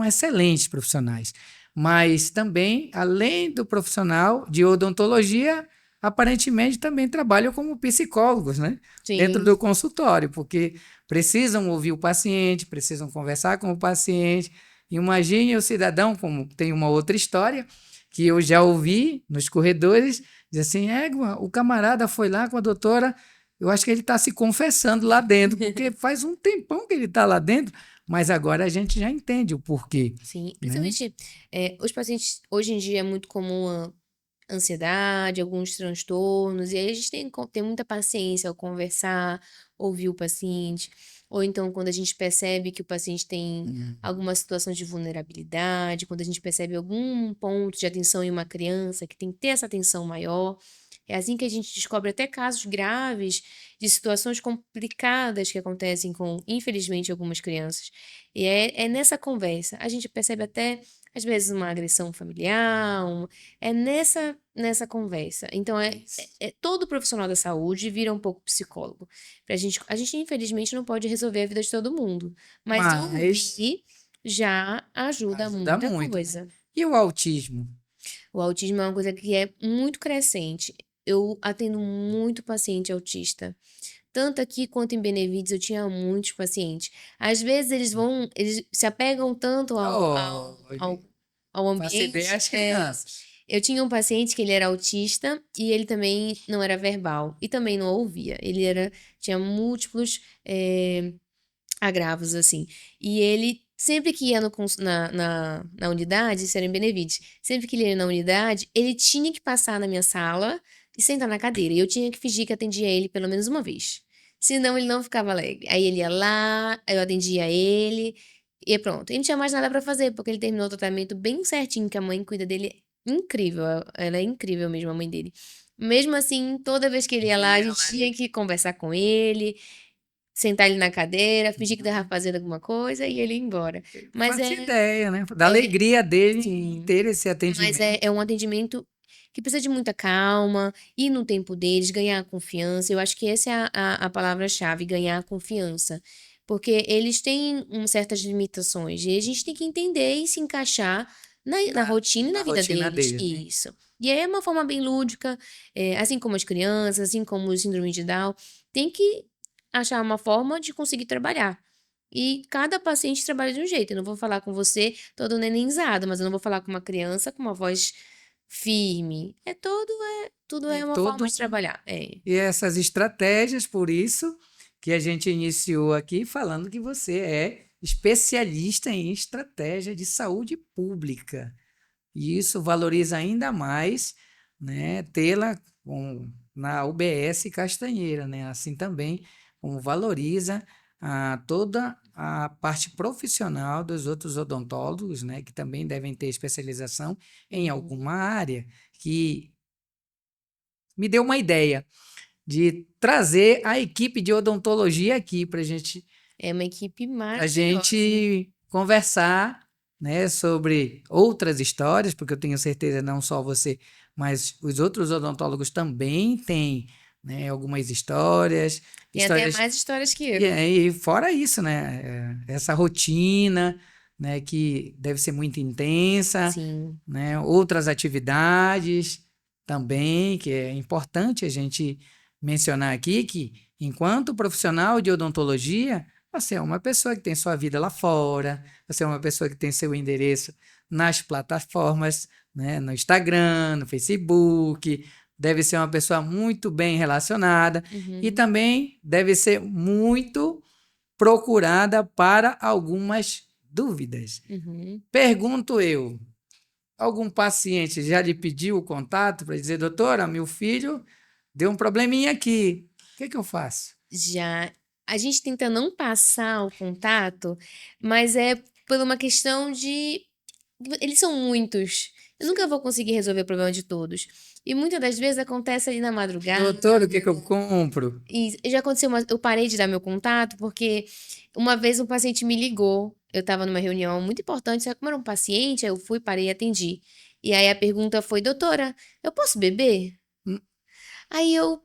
excelentes profissionais. Mas também, além do profissional de odontologia, aparentemente também trabalham como psicólogos, né? Dentro Sim. do consultório, porque precisam ouvir o paciente, precisam conversar com o paciente. Imagine o cidadão, como tem uma outra história, que eu já ouvi nos corredores, diz assim, o camarada foi lá com a doutora eu acho que ele está se confessando lá dentro, porque faz um tempão que ele está lá dentro, mas agora a gente já entende o porquê, Sim, né? principalmente os pacientes, hoje em dia é muito comum a ansiedade, alguns transtornos, e aí a gente tem que ter muita paciência ao conversar, ouvir o paciente, ou então quando a gente percebe que o paciente tem Hum. alguma situação de vulnerabilidade, quando a gente percebe algum ponto de atenção em uma criança que tem que ter essa atenção maior. É assim que a gente descobre até casos graves de situações complicadas que acontecem com, infelizmente, algumas crianças. E é nessa conversa. A gente percebe até, às vezes, uma agressão familiar, é nessa conversa. Então, Isso. todo profissional da saúde vira um pouco psicólogo. A gente, infelizmente, não pode resolver a vida de todo mundo. Mas Mas ouvir já ajuda ajuda muita muito, né? coisa. E o autismo? O autismo é uma coisa que é muito crescente. Eu atendo muito paciente autista. Tanto aqui quanto em Benevides eu tinha muitos pacientes. Às vezes eles se apegam tanto Oh, ao para você ver ambiente. as crianças. Eu tinha um paciente que ele era autista e ele também não era verbal e também não ouvia. Tinha múltiplos agravos, assim. E ele, sempre que ia na unidade, isso era em Benevides, sempre que ele ia na unidade, ele tinha que passar na minha sala e sentar na cadeira. E eu tinha que fingir que atendia ele pelo menos uma vez. Senão ele não ficava alegre. Aí ele ia lá, eu atendia ele e pronto. E não tinha mais nada pra fazer, porque ele terminou o tratamento bem certinho, que a mãe cuida dele incrível. Ela é incrível mesmo, a mãe dele. Mesmo assim, toda vez que ele ia lá, a gente tinha que conversar com ele, sentar ele na cadeira, fingir que tava fazendo alguma coisa e ele ir embora. Mas Faço ideia, né? Da é, alegria dele em sim, ter esse mas atendimento. é um atendimento que precisa de muita calma, ir no tempo deles, ganhar confiança. Eu acho que essa é a palavra-chave, ganhar confiança. Porque eles têm certas limitações e a gente tem que entender e se encaixar na rotina e Na na vida rotina deles. deles, né? Isso. E aí é uma forma bem lúdica, assim como as crianças, assim como o síndrome de Down, tem que achar uma forma de conseguir trabalhar. E cada paciente trabalha de um jeito. Eu não vou falar com você todo nenenzado, mas eu não vou falar com uma criança com uma voz firme. Tudo É é uma forma todo de trabalhar. É. E essas estratégias, por isso que a gente iniciou aqui falando que você é especialista em estratégia de saúde pública. E isso valoriza ainda mais, né, tê-la na UBS Castanheira, né? Assim também como valoriza toda a parte profissional dos outros odontólogos, né, que também devem ter especialização em Uhum. alguma área, que me deu uma ideia de trazer a equipe de odontologia aqui É uma equipe para maravilhosa. gente conversar, né, sobre outras histórias, porque eu tenho certeza não só você, mas os outros odontólogos também têm, né, algumas histórias, Tem até histórias mais histórias que e eu. aí fora isso, né, essa rotina, né, que deve ser muito intensa, Sim. né, outras atividades também, que é importante a gente mencionar aqui que, enquanto profissional de odontologia, você é uma pessoa que tem sua vida lá fora, você é uma pessoa que tem seu endereço nas plataformas, né, no Instagram, no Facebook, deve ser uma pessoa muito bem relacionada e Uhum. também deve ser muito procurada para algumas dúvidas. Uhum. Pergunto eu, algum paciente já lhe pediu o contato para dizer, doutora, meu filho deu um probleminha aqui, o que eu faço? Já a gente tenta não passar o contato, mas é por uma questão de eles são muitos. Eu nunca vou conseguir resolver o problema de todos. E muitas das vezes acontece ali na madrugada. Doutor, o que eu compro? E já aconteceu eu parei de dar meu contato, porque uma vez um paciente me ligou. Eu estava numa reunião muito importante, só que como era um paciente, aí eu fui, parei e atendi. E aí a pergunta foi, doutora, eu posso beber? Hum, Aí eu,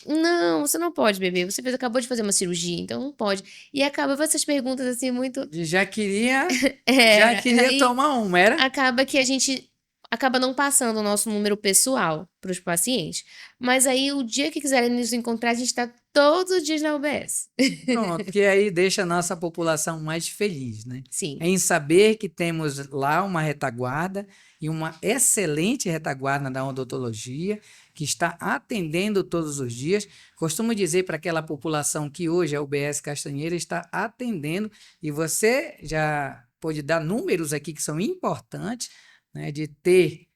não, você não pode beber. Acabou de fazer uma cirurgia, então não pode. E acaba essas perguntas assim muito. Já queria, já Era. queria Aí tomar uma, era? acaba que a gente acaba não passando o nosso número pessoal para os pacientes. Mas aí, o dia que quiserem nos encontrar, a gente está todos os dias na UBS. Pronto, porque aí deixa a nossa população mais feliz, né? Sim. Em saber que temos lá uma retaguarda e uma excelente retaguarda da odontologia, que está atendendo todos os dias. Costumo dizer para aquela população que hoje a UBS Castanheira está atendendo, e você já pode dar números aqui que são importantes, né, de ter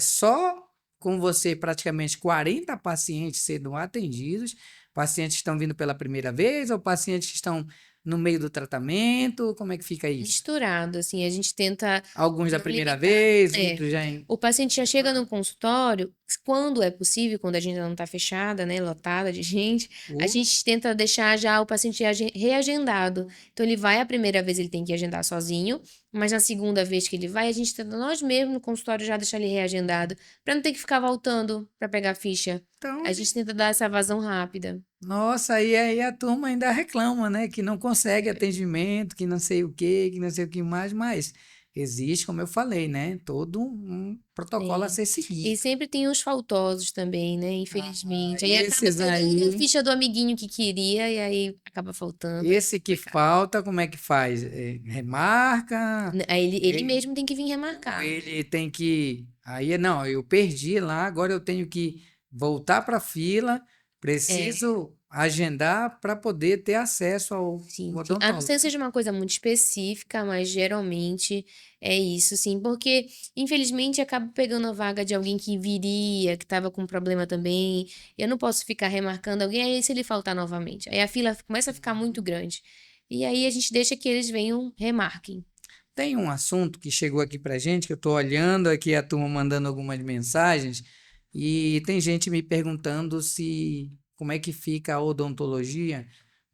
só com você praticamente 40 pacientes sendo atendidos, pacientes que estão vindo pela primeira vez ou pacientes que estão no meio do tratamento, como é que fica isso? Misturado, assim, a gente tenta Alguns da não primeira limitar. vez, É, outros já em... o paciente já chega no consultório, quando é possível, quando a agenda não está fechada, né, lotada de gente, a gente tenta deixar já o paciente reagendado. Então, ele vai a primeira vez, ele tem que agendar sozinho, mas na segunda vez que ele vai, a gente tenta nós mesmos no consultório já deixar ele reagendado, para não ter que ficar voltando para pegar a ficha. Então, A gente tenta dar essa vazão rápida. nossa, aí a turma ainda reclama, né? Que não consegue atendimento, que não sei o quê, que não sei o que mais, mas existe, como eu falei, né? Todo um protocolo a É. ser E seguido. sempre tem os faltosos também, né? Infelizmente. Aí acaba Esses pegando a aí, ficha do amiguinho que queria e aí acaba faltando. É esse que complicado. falta, como é que faz? Remarca? Aí ele Ele, mesmo tem que vir ou remarcar. ele tem que. Aí, não, eu perdi lá, agora eu tenho que voltar para a fila, É, preciso agendar para poder ter acesso ao sim, sim. A não ser odontólogo. que seja uma coisa muito específica, mas geralmente é isso, sim. Porque, infelizmente, acaba pegando a vaga de alguém que viria, que estava com problema também. Eu não posso ficar remarcando alguém, aí se ele faltar novamente. Aí a fila começa a ficar muito grande. E aí a gente deixa que eles venham, remarquem. Tem um assunto que chegou aqui para gente, que eu estou olhando aqui a turma mandando algumas mensagens, e tem gente me perguntando se como é que fica a odontologia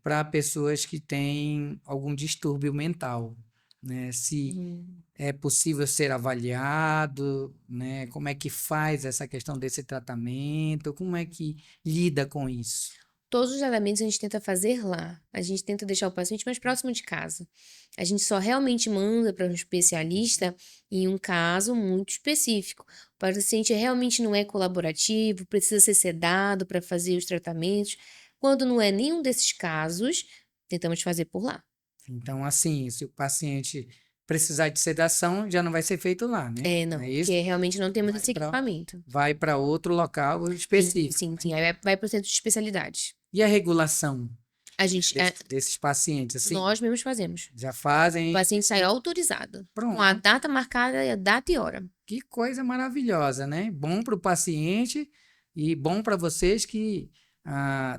para pessoas que têm algum distúrbio mental, né? Se Hum. é possível ser avaliado, né? Como é que faz essa questão desse tratamento? Como é que lida com isso? Todos os elementos a gente tenta fazer lá. A gente tenta deixar o paciente mais próximo de casa. A gente só realmente manda para um especialista em um caso muito específico. O paciente realmente não é colaborativo, precisa ser sedado para fazer os tratamentos. Quando não é nenhum desses casos, tentamos fazer por lá. Então, assim, se o paciente precisar de sedação, já não vai ser feito lá, né? É, Não é não, isso? porque realmente não temos Vai esse para equipamento. vai para outro local Sim, específico, sim, né? sim. Aí vai para o centro de especialidades. E a regulação, A né, gente, desses pacientes, assim, nós mesmos fazemos. já O fazem, paciente sai autorizado, com a pronto. data marcada, e a data e hora. Que coisa maravilhosa, né? Bom para o paciente e bom para vocês que,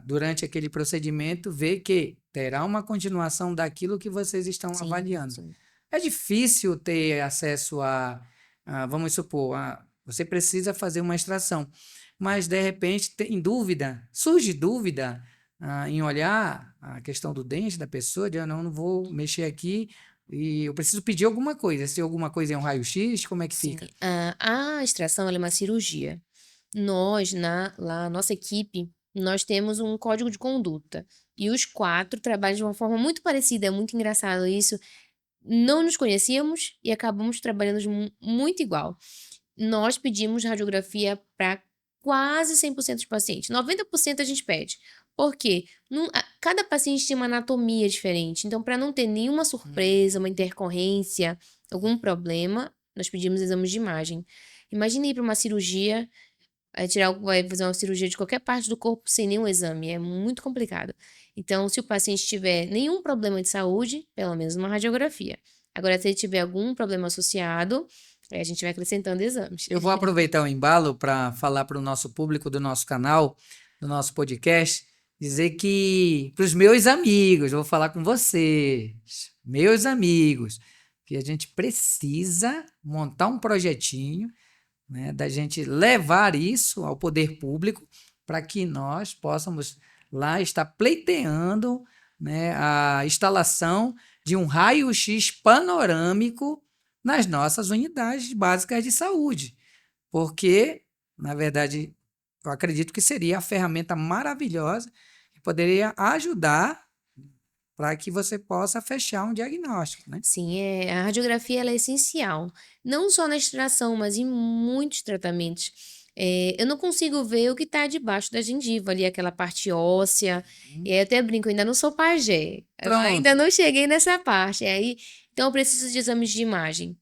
durante aquele procedimento, vê que terá uma continuação daquilo que vocês estão Sim, avaliando. sim. É difícil ter acesso vamos supor, você precisa fazer uma extração, mas de repente tem dúvida, surge dúvida em olhar a questão do dente da pessoa, de não vou mexer aqui e eu preciso pedir alguma coisa. Se alguma coisa é um raio-x, como é que Sim. fica? A extração ela é uma cirurgia. Nós, nossa equipe, nós temos um código de conduta. E os 4 trabalham de uma forma muito parecida, é muito engraçado isso. Não nos conhecíamos e acabamos trabalhando muito igual. Nós pedimos radiografia para quase 100% dos pacientes. 90% a gente pede. Por quê? Cada paciente tem uma anatomia diferente. Então, para não ter nenhuma surpresa, uma intercorrência, algum problema, nós pedimos exames de imagem. Imagine ir para uma cirurgia, vai fazer uma cirurgia de qualquer parte do corpo sem nenhum exame. É muito complicado. Então, se o paciente tiver nenhum problema de saúde, pelo menos uma radiografia. Agora, se ele tiver algum problema associado, aí a gente vai acrescentando exames. Eu vou aproveitar o embalo para falar para o nosso público do nosso canal, do nosso podcast, dizer que para os meus amigos, vou falar com vocês, meus amigos, que a gente precisa montar um projetinho, né, da gente levar isso ao poder público para que nós possamos lá estar pleiteando, né, a instalação de um raio-x panorâmico nas nossas unidades básicas de saúde, porque, na verdade, eu acredito que seria a ferramenta maravilhosa que poderia ajudar para que você possa fechar um diagnóstico, né? Sim, a radiografia ela é essencial, não só na extração, mas em muitos tratamentos. Eu não consigo ver o que está debaixo da gengiva, ali aquela parte óssea. E aí eu até brinco, eu ainda não sou pajé, eu ainda Pronto. não cheguei nessa parte. Então eu preciso de exames de imagem.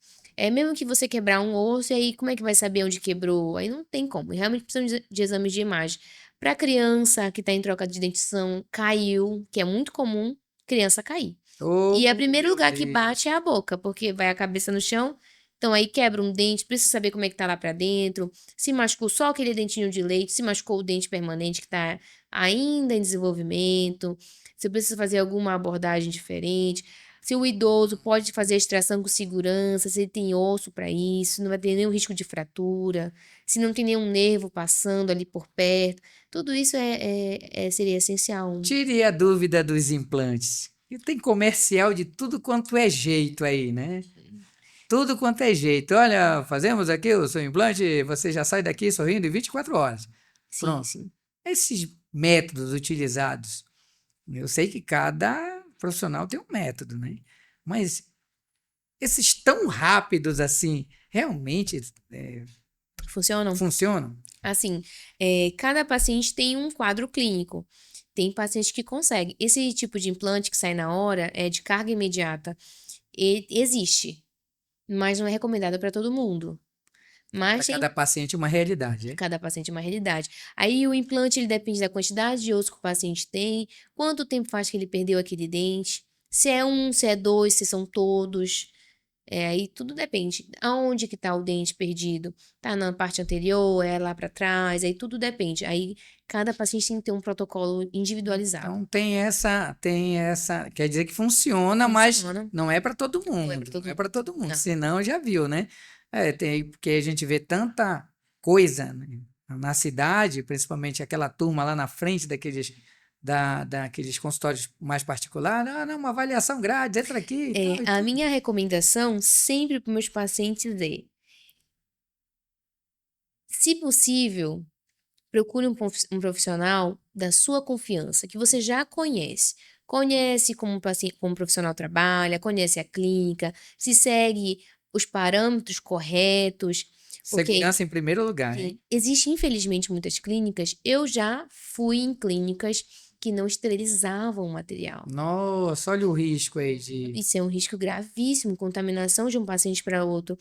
Mesmo que você quebrar um osso, e aí como é que vai saber onde quebrou? Aí não tem como. Realmente precisamos de exames de imagem. Para criança que está em troca de dentição, caiu, que é muito comum, criança cair. E o Oh, primeiro meu lugar que Deus. bate é a boca, porque vai a cabeça no chão, então aí quebra um dente, precisa saber como é que tá lá pra dentro. Se machucou só aquele dentinho de leite, se machucou o dente permanente que tá ainda em desenvolvimento, se precisa fazer alguma abordagem diferente. Se o idoso pode fazer a extração com segurança, se ele tem osso para isso, não vai ter nenhum risco de fratura, se não tem nenhum nervo passando ali por perto, tudo isso seria essencial. Tire a dúvida dos implantes. E tem comercial de tudo quanto é jeito aí, né? Tudo quanto é jeito. Olha, fazemos aqui o seu implante, você já sai daqui sorrindo em 24 horas. Sim, Pronto. sim. Esses métodos utilizados, eu sei que cada profissional tem um método, né? Mas esses tão rápidos assim, realmente Funcionam? funcionam? Assim, cada paciente tem um quadro clínico. Tem paciente que consegue. Esse tipo de implante que sai na hora é de carga imediata. Existe, mas não é recomendado para todo mundo. Para Mas tem cada paciente uma realidade, é? cada paciente é uma realidade. Aí o implante ele depende da quantidade de osso que o paciente tem, quanto tempo faz que ele perdeu aquele dente, se é um, se é dois, se são todos. Aí tudo depende. Aonde que tá o dente perdido? Tá na parte anterior? É lá para trás? Aí tudo depende. Aí cada paciente tem que ter um protocolo individualizado. Então tem essa, quer dizer que funciona, mas Funciona. não é para todo Não é mundo, para todo não é mundo. para todo mundo. Não. Senão já viu, né? Porque a gente vê tanta coisa, né, na cidade, principalmente aquela turma lá na frente daqueles consultórios mais particulares. Ah, não, uma avaliação grátis, entra aqui e tal e A tudo. minha recomendação sempre para meus pacientes é, se possível, procure um profissional da sua confiança, que você já conhece. Conhece como o paciente, como o profissional trabalha, conhece a clínica, se segue os parâmetros corretos, porque Segurança em primeiro lugar, hein? sim, existe infelizmente muitas clínicas. Eu já fui em clínicas que não esterilizavam o material. Nossa, olha o risco aí de. Isso é um risco gravíssimo, contaminação de um paciente para outro.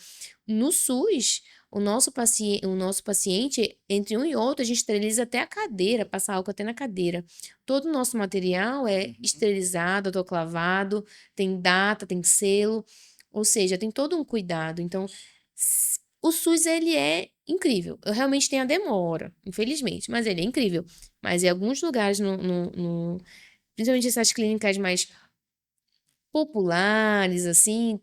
No SUS, o nosso paciente, entre um e outro, a gente esteriliza até a cadeira, passa álcool até na cadeira. Todo o nosso material é esterilizado, autoclavado, tem data, tem selo, ou seja, tem todo um cuidado. Então, o SUS, ele é incrível. Eu realmente tenho a demora, infelizmente, mas ele é incrível. Mas em alguns lugares, principalmente essas clínicas mais populares, assim,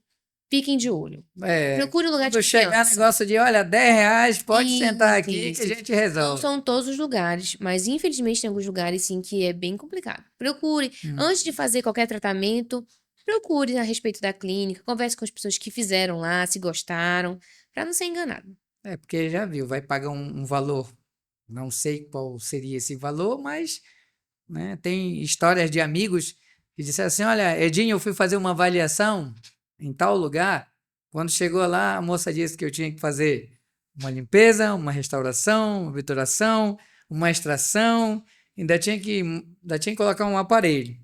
fiquem de olho. É, Procure um lugar de quando chegar confiança. negócio de, olha, R$ 10, pode sentar Isso, aqui que a isso. gente Não resolve. são todos os lugares, mas infelizmente tem alguns lugares, sim, que é bem complicado. Procure, antes de fazer qualquer tratamento, procure a respeito da clínica, converse com as pessoas que fizeram lá, se gostaram, para não ser enganado. Porque já viu, vai pagar um valor, não sei qual seria esse valor, mas né, tem histórias de amigos que disseram assim: olha, Edinho, eu fui fazer uma avaliação em tal lugar. Quando chegou lá, a moça disse que eu tinha que fazer uma limpeza, uma restauração, uma obturação, uma extração, ainda tinha que colocar um aparelho.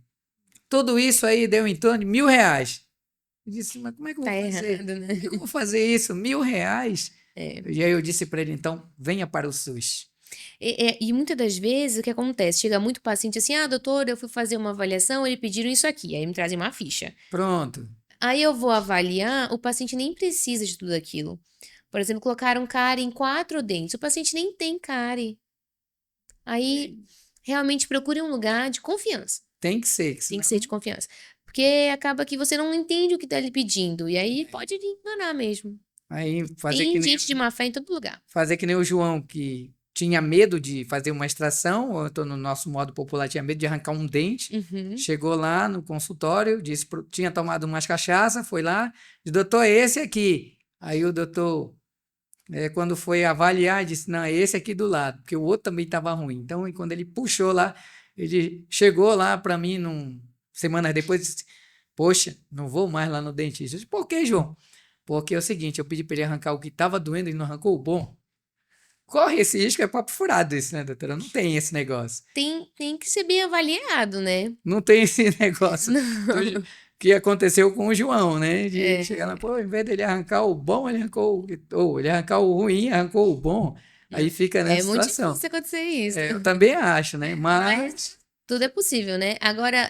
Tudo isso aí deu em torno de R$ 1.000. Eu disse, mas como é que eu Tá vou fazer? errado, né? Como é que eu vou fazer isso? R$ 1.000? É. E aí eu disse para ele, então, venha para o SUS. E muitas das vezes, o que acontece? Chega muito paciente assim, doutor, eu fui fazer uma avaliação, eles pediram isso aqui, aí me trazem uma ficha. Pronto. Aí eu vou avaliar, o paciente nem precisa de tudo aquilo. Por exemplo, colocaram cárie em 4 dentes, o paciente nem tem cárie. Aí, realmente procure um lugar de confiança. Tem que ser, Tem que senão ser de confiança. Porque acaba que você não entende o que tá lhe pedindo, e aí pode lhe enganar mesmo. aí Tem gente de má fé em todo lugar. fazer que nem o João, que tinha medo de fazer uma extração, ou então no nosso modo popular tinha medo de arrancar um dente. Uhum. Chegou lá no consultório, tinha tomado umas cachaça, foi lá, disse, doutor, é esse aqui. Aí o doutor, quando foi avaliar, disse, não, é esse aqui do lado, porque o outro também estava ruim. Então, e quando ele puxou lá, ele chegou lá para mim, semanas depois, disse, poxa, não vou mais lá no dentista. Eu disse, por que, João? Porque é o seguinte, eu pedi para ele arrancar o que estava doendo e não arrancou o bom. Corre esse risco, é papo furado isso, né, doutora? Não tem esse negócio. Tem que ser bem avaliado, né? Não tem esse negócio. Não. que aconteceu com o João, né? De É, chegar lá, pô, em vez dele arrancar o bom, ele arrancou, ou ele arrancar o ruim, arrancou o bom. Aí fica é nessa muito situação. difícil acontecer isso. Eu também acho, né? Mas Mas tudo é possível, né? Agora,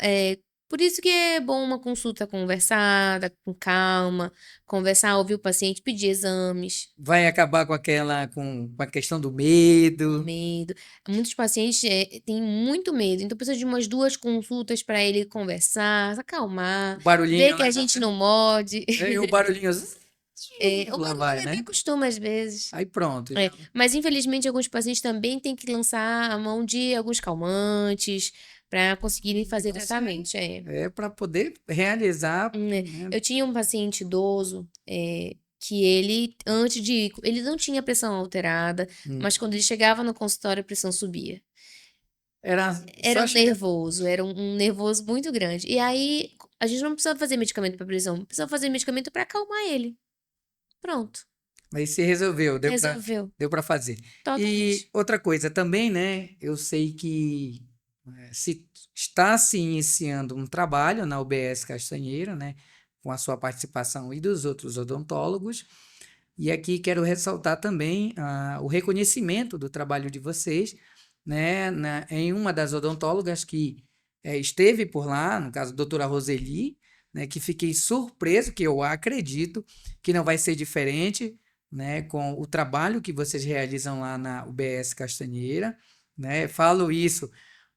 por isso que é bom uma consulta conversada, com calma, conversar, ouvir o paciente, pedir exames, vai acabar com a questão do com medo, medo. Muitos pacientes têm muito medo, então precisa de umas 2 consultas para ele conversar, se acalmar, o ver barulhinho, que a gente não morde. e o barulhinho, O lá barulho vai, ele né? acostuma às vezes. Aí pronto. Mas infelizmente alguns pacientes também têm que lançar a mão de alguns calmantes para conseguirem fazer tratamento. É para poder realizar, né? Eu tinha um paciente idoso, que ele, antes de ir, ele não tinha pressão alterada, Hum. mas quando ele chegava no consultório, a pressão subia. Era Era só um chegar. nervoso, era um nervoso muito grande. E aí, a gente não precisava fazer medicamento para pressão, precisava fazer medicamento para acalmar ele. Pronto, Mas se resolveu, resolveu. deu para fazer. E Totalmente. outra coisa também, né? Eu sei que se está se iniciando um trabalho na UBS Castanheira, né? Com a sua participação e dos outros odontólogos. E aqui quero ressaltar também o reconhecimento do trabalho de vocês, né? Em uma das odontólogas que esteve por lá, no caso, a doutora Roseli, né? Que fiquei surpreso, que eu acredito que não vai ser diferente, né? Com o trabalho que vocês realizam lá na UBS Castanheira, né? Falo isso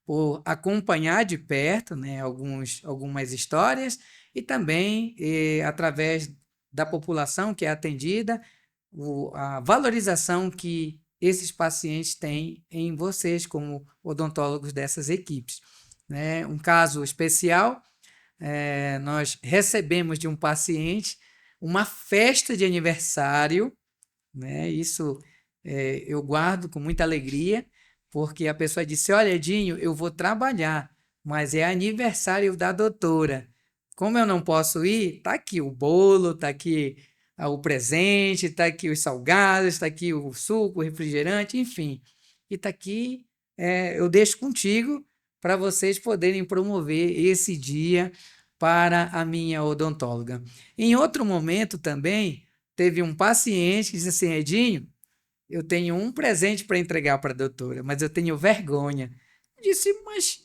por acompanhar de perto, né, algumas histórias e também através da população que é atendida, a valorização que esses pacientes têm em vocês como odontólogos dessas equipes. Né? Um caso especial, nós recebemos de um paciente uma festa de aniversário, né? Isso eu guardo com muita alegria, porque a pessoa disse: Olha, Edinho, eu vou trabalhar, mas é aniversário da doutora. Como eu não posso ir, tá aqui o bolo, tá aqui o presente, tá aqui os salgados, tá aqui o suco, o refrigerante, enfim. E tá aqui, eu deixo contigo para vocês poderem promover esse dia para a minha odontóloga. Em outro momento também, teve um paciente que disse assim: Edinho, eu tenho um presente para entregar para a doutora, mas eu tenho vergonha. Eu disse: mas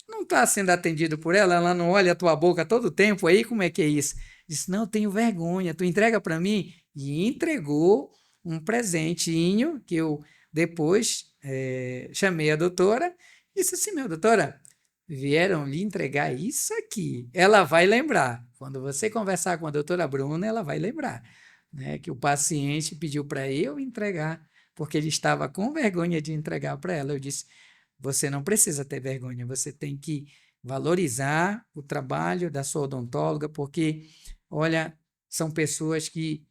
não está sendo atendido por ela? Ela não olha a tua boca todo o tempo aí? Como é que é isso? Disse: não, eu tenho vergonha, tu entrega para mim? E entregou um presentinho que eu depois chamei a doutora e disse assim: meu, doutora, vieram lhe entregar isso aqui. Ela vai lembrar. Quando você conversar com a doutora Bruna, ela vai lembrar, né, que o paciente pediu para eu entregar, porque ele estava com vergonha de entregar para ela. Eu disse: você não precisa ter vergonha, você tem que valorizar o trabalho da sua odontóloga, porque, olha, são pessoas que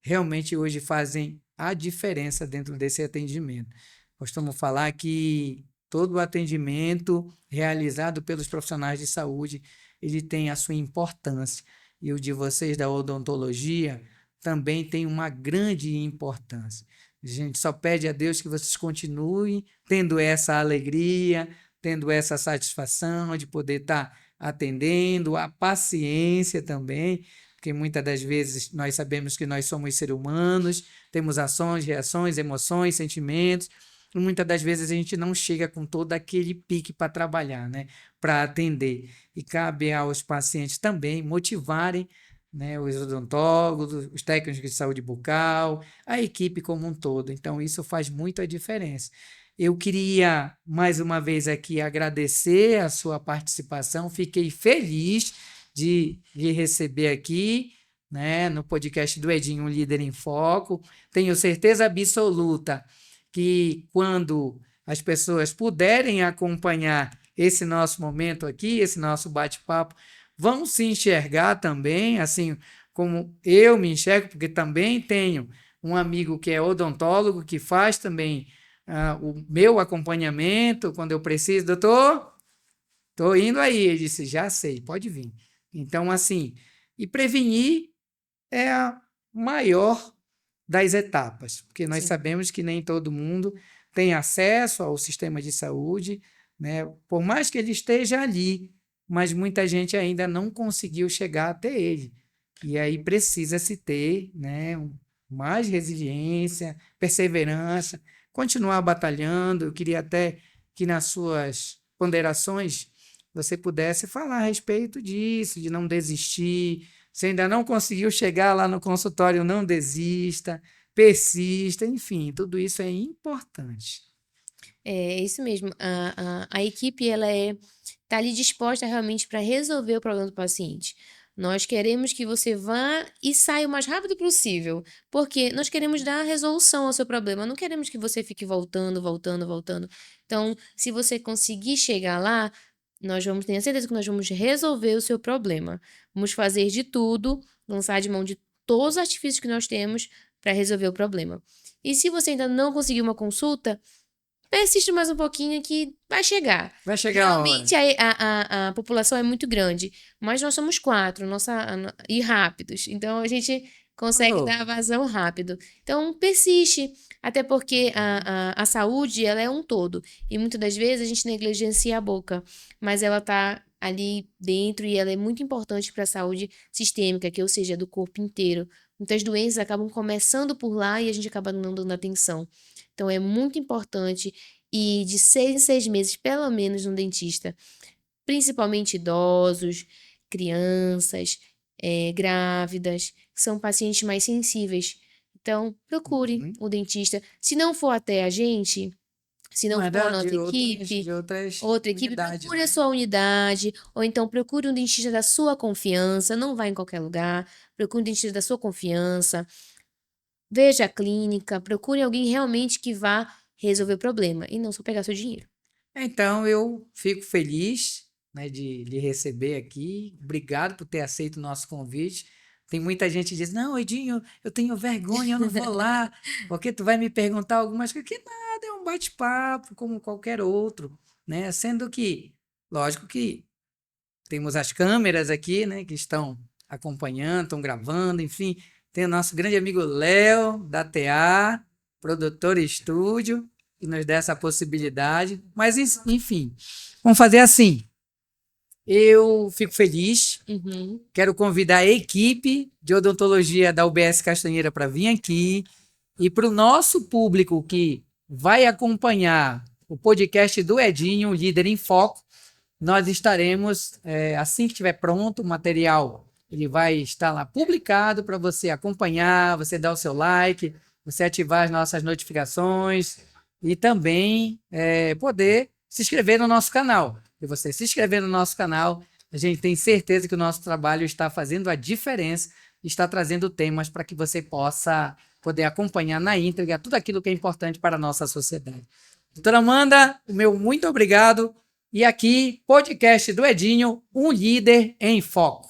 realmente hoje fazem a diferença dentro desse atendimento. Costumo falar que todo o atendimento realizado pelos profissionais de saúde, ele tem a sua importância. E o de vocês da odontologia também tem uma grande importância. A gente só pede a Deus que vocês continuem tendo essa alegria, tendo essa satisfação de poder estar atendendo, a paciência também, porque muitas das vezes nós sabemos que nós somos seres humanos, temos ações, reações, emoções, sentimentos, e muitas das vezes a gente não chega com todo aquele pique para trabalhar, né? Para atender. E cabe aos pacientes também motivarem, né, os odontólogos, os técnicos de saúde bucal, a equipe como um todo. Então, isso faz muito a diferença. Eu queria, mais uma vez aqui, agradecer a sua participação. Fiquei feliz de lhe receber aqui, né, no podcast do Edinho, um Líder em Foco. Tenho certeza absoluta que quando as pessoas puderem acompanhar esse nosso momento aqui, esse nosso bate-papo, vão se enxergar também, assim como eu me enxergo, porque também tenho um amigo que é odontólogo, que faz também o meu acompanhamento quando eu preciso. Doutor, estou indo aí. Ele disse: já sei, pode vir. Então, assim, e prevenir é a maior das etapas, porque nós Sim. sabemos que nem todo mundo tem acesso ao sistema de saúde, né? Por mais que ele esteja ali, mas muita gente ainda não conseguiu chegar até ele. E aí precisa-se ter, né, mais resiliência, perseverança, continuar batalhando. Eu queria até que nas suas ponderações você pudesse falar a respeito disso, de não desistir. Se ainda não conseguiu chegar lá no consultório, não desista, persista, enfim, tudo isso é importante. É isso mesmo. A equipe, ela tá ali disposta realmente para resolver o problema do paciente. Nós queremos que você vá e saia o mais rápido possível, porque nós queremos dar a resolução ao seu problema, não queremos que você fique voltando, voltando, voltando. Então, se você conseguir chegar lá, nós vamos ter certeza que nós vamos resolver o seu problema. Vamos fazer de tudo, lançar de mão de todos os artifícios que nós temos para resolver o problema. E se você ainda não conseguiu uma consulta, persiste mais um pouquinho que vai chegar. Vai chegar a hora. Realmente a população é muito grande, mas nós somos 4, e rápidos. Então a gente consegue Oh, dar vazão rápido. Então persiste, até porque a saúde ela é um todo. E muitas das vezes a gente negligencia a boca, mas ela tá ali dentro e ela é muito importante para a saúde sistêmica, que ou seja, do corpo inteiro. Muitas doenças acabam começando por lá e a gente acaba não dando atenção. Então é muito importante ir de 6 em 6 meses, pelo menos, no dentista, principalmente idosos, crianças, grávidas, que são pacientes mais sensíveis. Então, procure o dentista. Se não for até a gente, se não não é for a de nossa outras, equipe, de outras outra equipe, unidades, procure né? a sua unidade, ou então procure um dentista da sua confiança, não vá em qualquer lugar, procure um dentista da sua confiança, veja a clínica, procure alguém realmente que vá resolver o problema e não só pegar seu dinheiro. Então, eu fico feliz, né, de lhe receber aqui. Obrigado por ter aceito o nosso convite. Tem muita gente que diz, não, Edinho, eu tenho vergonha, eu não vou lá, porque tu vai me perguntar algumas coisas. Que nada, é um bate-papo como qualquer outro, né? Sendo que, lógico que temos as câmeras aqui, né, que estão acompanhando, estão gravando, enfim. Tem o nosso grande amigo Léo, da TA, produtor e estúdio, que nos dá essa possibilidade. Mas, enfim, vamos fazer assim. Eu fico feliz, quero convidar a equipe de odontologia da UBS Castanheira para vir aqui. E para o nosso público que vai acompanhar o podcast do Edinho, Líder em Foco, nós estaremos, assim que estiver pronto, o material ele vai estar lá publicado para você acompanhar, você dar o seu like, você ativar as nossas notificações e também poder se inscrever no nosso canal. Se você se inscrever no nosso canal, a gente tem certeza que o nosso trabalho está fazendo a diferença, está trazendo temas para que você possa poder acompanhar na íntegra tudo aquilo que é importante para a nossa sociedade. Doutora Amanda, o meu muito obrigado. E aqui, podcast do Edinho, um líder em foco.